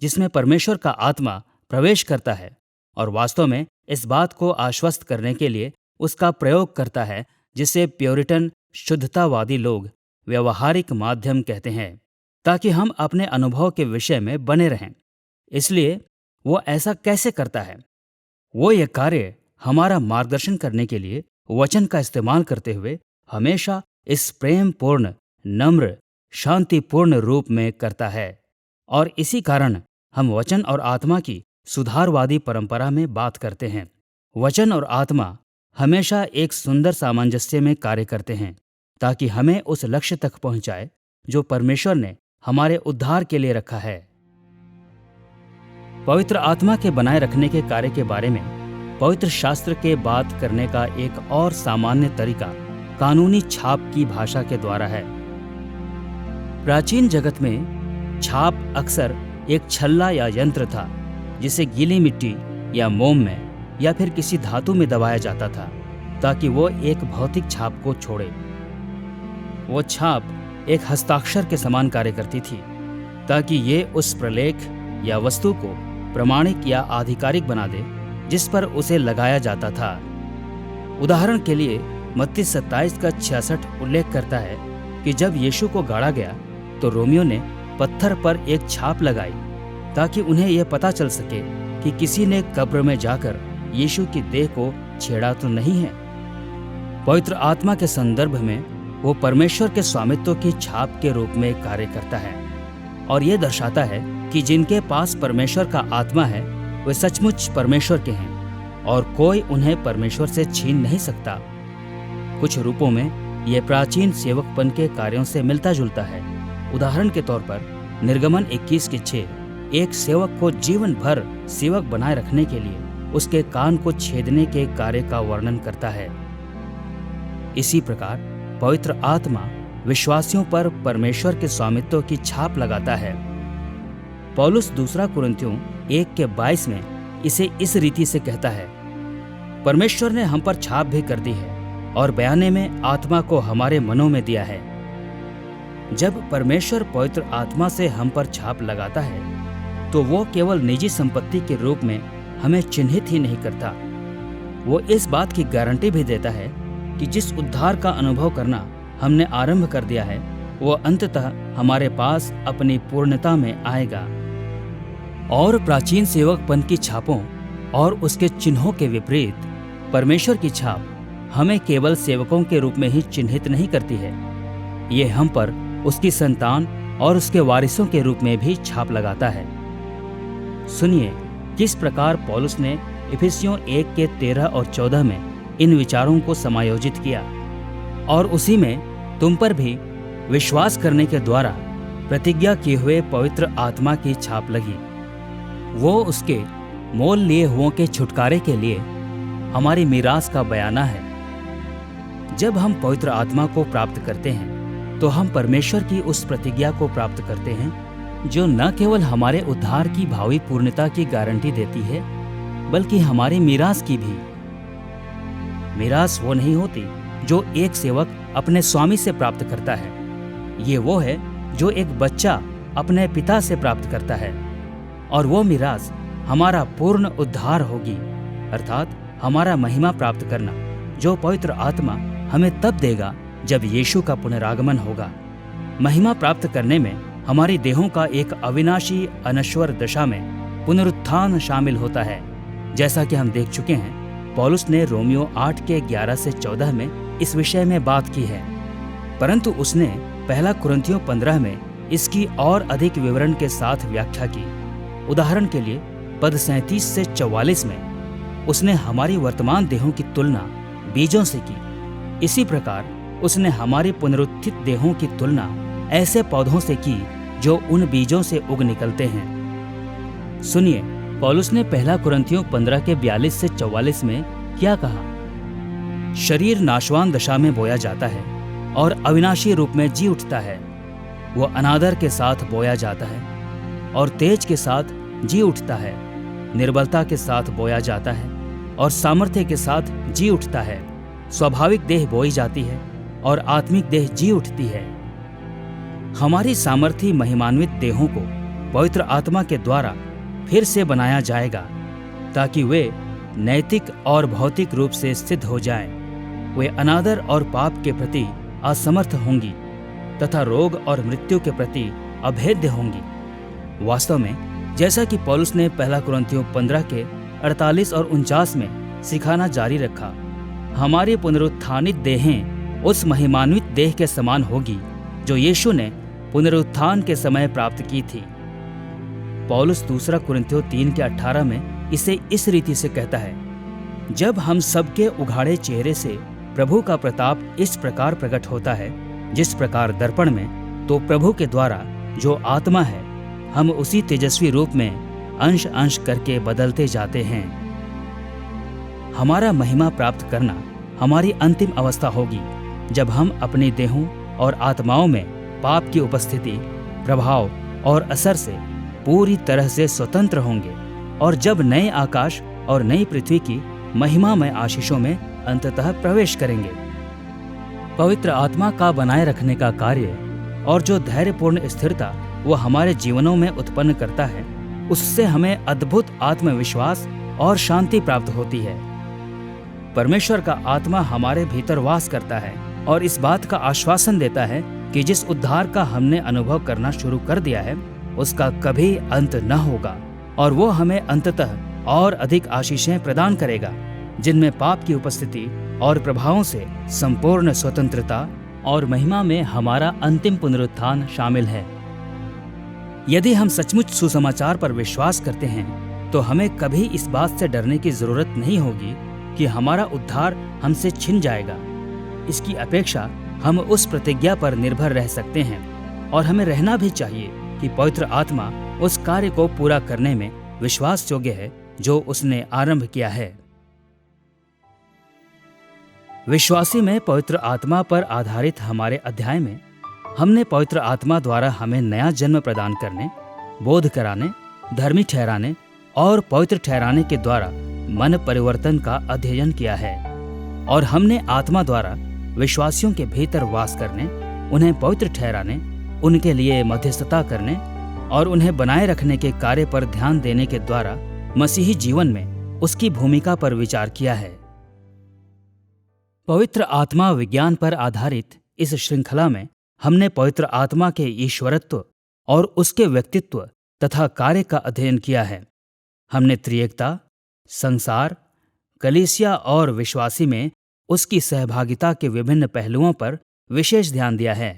जिसमें परमेश्वर का आत्मा प्रवेश करता है और वास्तव में इस बात को आश्वस्त करने के लिए उसका प्रयोग करता है, जिसे प्योरिटन शुद्धतावादी लोग व्यवहारिक माध्यम कहते हैं, ताकि हम अपने अनुभव के विषय में बने रहें। इसलिए वो ऐसा कैसे करता है? वो ये कार्य हमारा मार्गदर्शन करने के लिए वचन का इस्तेमाल करते हुए हमेशा इस प्रेम पूर्ण, नम्र, शांतिपूर्ण रूप में करता है। और इसी कारण हम वचन और आत्मा की सुधारवादी परंपरा में बात करते हैं। वचन और आत्मा हमेशा एक सुंदर सामंजस्य में कार्य करते हैं ताकि हमें उस लक्ष्य तक पहुंचाए जो परमेश्वर ने हमारे उद्धार के लिए रखा है। पवित्र आत्मा के बनाए रखने के कार्य के बारे में पवित्र शास्त्र के बात करने का एक और सामान्य तरीका कानूनी छाप की भाषा के द्वारा है। प्राचीन जगत में छाप अक्सर एक छल्ला या यंत्र था जिसे गीली मिट्टी या मोम में या फिर किसी धातु में दबाया जाता था ताकि वो एक भौतिक छाप को छोड़े। वो छाप एक हस्ताक्षर के समान कार्य करती थी ताकि ये उस प्रलेख या वस्तु को प्रमाणिक या आधिकारिक बना दे जिस पर उसे लगाया जाता था। उदाहरण के लिए मत्ती 27:66 उल्लेख करता है कि जब यीशु को गाड़ा गया तो रोमियो ने पत्थर पर एक छाप लगाई ताकि उन्हें यह पता चल सके कि किसी ने कब्र में जाकर यीशु की देह को छेड़ा तो नहीं है। पवित्र आत्मा के संदर्भ में वो परमेश्वर के स्वामित्व की छाप के रूप में कार्य करता है और ये दर्शाता है कि जिनके पास परमेश्वर का आत्मा है वे सचमुच परमेश्वर के हैं और कोई उन्हें परमेश्वर से छीन नहीं सकता। कुछ रूपों में ये प्राचीन सेवकपन के कार्यों से मिलता जुलता है। उदाहरण के तौर पर निर्गमन 21:6 एक सेवक को जीवन भर सेवक बनाए रखने के लिए उसके कान को छेदने के कार्य का वर्णन करता है। इसी प्रकार पवित्र आत्मा विश्वासियों पर परमेश्वर के स्वामित्व की छाप लगाता है। पौलुस 2 कुरिन्थियों 1:22 में इसे इस रीति से कहता है, परमेश्वर ने हम पर छाप भी कर दी है और बयाने में आत्मा को हमारे मनों में दिया है। जब परमेश्वर पवित्र आत्मा से हम पर छाप लगाता है तो वो केवल निजी संपत्ति के रूप में हमें चिन्हित ही नहीं करता, वो इस बात की गारंटी भी देता है कि जिस उद्धार का अनुभव करना हमने आरंभ कर दिया है वो अंततः हमारे पास अपनी पूर्णता में आएगा। और प्राचीन सेवकपन की छापों और उसके चिन्हों के विपरीत परमेश्वर की छाप हमें केवल सेवकों के रूप में ही चिन्हित नहीं करती है, ये हम पर उसकी संतान और उसके वारिसों के रूप में भी छाप लगाता है। सुनिए किस प्रकार पौलुस ने इफिसियों 1:13 और 14 में इन विचारों को समायोजित किया। और उसी में तुम पर भी विश्वास करने के द्वारा प्रतिज्ञा किए हुए पवित्र आत्मा की छाप लगी। वो उसके मोल लिए हुओं के छुटकारे के लिए हमारी मीरास का बयाना है। जब हम पवित्र आत्मा को प्राप्त करते हैं तो हम परमेश्वर की उस प्रतिज्ञा को प्राप्त करते हैं जो न केवल हमारे उद्धार की भावी पूर्णता की गारंटी देती है बल्कि हमारी मीरास की भी। मीरास वो नहीं होती जो एक सेवक अपने स्वामी से प्राप्त करता है, ये वो है जो एक बच्चा अपने पिता से प्राप्त करता है। और वो मीरास हमारा पूर्ण उद्धार होगी, अर्थात हमारा महिमा प्राप्त करना, जो पवित्र आत्मा हमें तब देगा जब यीशु का पुनरागमन होगा। महिमा प्राप्त करने में हमारी देहों का एक अविनाशी अनश्वर दशा में पुनरुत्थान शामिल होता है, जैसा कि हम देख चुके हैं। पौलुस ने रोमियो 8 के 11 से 14 में इस विषय में बात की है, परंतु उसने पहला कुरिन्थियों 15 में इसकी और अधिक विवरण के साथ व्याख्या की। उदाहरण के लिए पद 37 से 44 में उसने हमारी वर्तमान देहों की तुलना बीजों से की। इसी प्रकार उसने हमारी पुनरुत्थित देहों की तुलना ऐसे पौधों से की जो उन बीजों से उग निकलते हैं। सुनिए, पौलुस ने पहला कुरिन्थियों 15 के 42 से 44 में क्या कहा। शरीर नाशवान दशा में बोया जाता है और अविनाशी रूप में जी उठता है। वो अनादर के साथ बोया जाता है और तेज के साथ जी उठता है। निर्बलता के साथ बोया जाता है और सामर्थ्य के साथ जी उठता है। स्वाभाविक देह बोई जाती है और आत्मिक देह जी उठती है। हमारी सामर्थी महिमान्वित देहों को पवित्र आत्मा के द्वारा फिर से बनाया जाएगा ताकि वे नैतिक और भौतिक रूप से सिद्ध हो जाएं। वे अनादर और पाप के प्रति असमर्थ होंगी तथा रोग और मृत्यु के प्रति अभेद्य होंगी। वास्तव में जैसा कि पौलुस ने पहला कुरिन्थियों 15 के 48 और 49 में सिखाना जारी रखा, हमारी पुनरुत्थानित देहें उस महिमान्वित देह के समान होगी जो यीशु ने पुनरुत्थान के समय प्राप्त की थी। पौलुस दूसरा कुरिन्थियों 3 के 18 में इसे इस रीति से कहता है, जब हम सबके उघाड़े चेहरे से प्रभु का प्रताप इस प्रकार प्रकट होता है जिस प्रकार दर्पण में, तो प्रभु के द्वारा जो आत्मा है हम उसी तेजस्वी रूप में अंश अंश करके बदलते जाते हैं। हमारा महिमा प्राप्त करना हमारी अंतिम अवस्था होगी जब हम अपनी देहों और आत्माओं में पाप की उपस्थिति, प्रभाव और असर से पूरी तरह से स्वतंत्र होंगे और जब नए आकाश और नई पृथ्वी की महिमामय आशीषों में अंततः प्रवेश करेंगे। पवित्र आत्मा का बनाए रखने का कार्य और जो धैर्यपूर्ण स्थिरता वो हमारे जीवनों में उत्पन्न करता है, उससे हमें अद्भुत आत्मविश्वास और शांति प्राप्त होती है। परमेश्वर का आत्मा हमारे भीतर वास करता है और इस बात का आश्वासन देता है कि जिस उद्धार का हमने अनुभव करना शुरू कर दिया है उसका कभी अंत न होगा और वो हमें अंततः और अधिक आशीषें प्रदान करेगा, जिनमें पाप की उपस्थिति और प्रभावों से संपूर्ण स्वतंत्रता और महिमा में हमारा अंतिम पुनरुत्थान शामिल है। यदि हम सचमुच सुसमाचार पर विश्वास करते हैं तो हमें कभी इस बात से डरने की जरूरत नहीं होगी कि हमारा उद्धार हमसे छिन जाएगा। इसकी अपेक्षा हम उस प्रतिज्ञा पर निर्भर रह सकते हैं और हमें रहना भी चाहिए कि पवित्र आत्मा उस कार्य को पूरा करने में विश्वास योग्य है जो उसने आरंभ किया है। विश्वासी में पवित्र आत्मा पर आधारित हमारे अध्याय में हमने पवित्र आत्मा द्वारा हमें नया जन्म प्रदान करने, बोध कराने, धर्मी ठहराने और पवित्र ठहराने के द्वारा मन परिवर्तन का अध्ययन किया है और हमने आत्मा द्वारा विश्वासियों के भीतर वास करने, उन्हें पवित्र ठहराने, उनके लिए मध्यस्थता करने और उन्हें बनाए रखने के कार्य पर ध्यान देने के द्वारा मसीही जीवन में उसकी भूमिका पर विचार किया है। पवित्र आत्मा विज्ञान पर आधारित इस श्रृंखला में हमने पवित्र आत्मा के ईश्वरत्व और उसके व्यक्तित्व तथा कार्य का अध्ययन किया है। हमने त्रिएकता, संसार, कलीसिया और विश्वासी में उसकी सहभागिता के विभिन्न पहलुओं पर विशेष ध्यान दिया है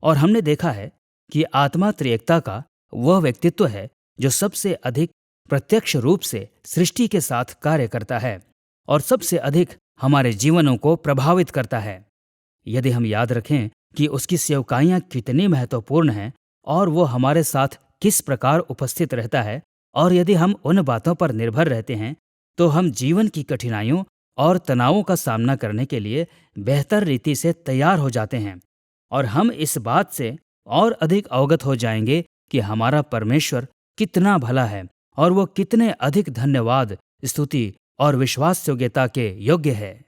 और हमने देखा है कि आत्मा त्रिएकता का वह व्यक्तित्व है जो सबसे अधिक प्रत्यक्ष रूप से सृष्टि के साथ कार्य करता है और सबसे अधिक हमारे जीवनों को प्रभावित करता है। यदि हम याद रखें कि उसकी सेवकाइयाँ कितनी महत्वपूर्ण हैं और वो हमारे साथ किस प्रकार उपस्थित रहता है, और यदि हम उन बातों पर निर्भर रहते हैं तो हम जीवन की कठिनाइयों और तनावों का सामना करने के लिए बेहतर रीति से तैयार हो जाते हैं, और हम इस बात से और अधिक अवगत हो जाएंगे कि हमारा परमेश्वर कितना भला है और वो कितने अधिक धन्यवाद, स्तुति और विश्वास योग्यता के योग्य है।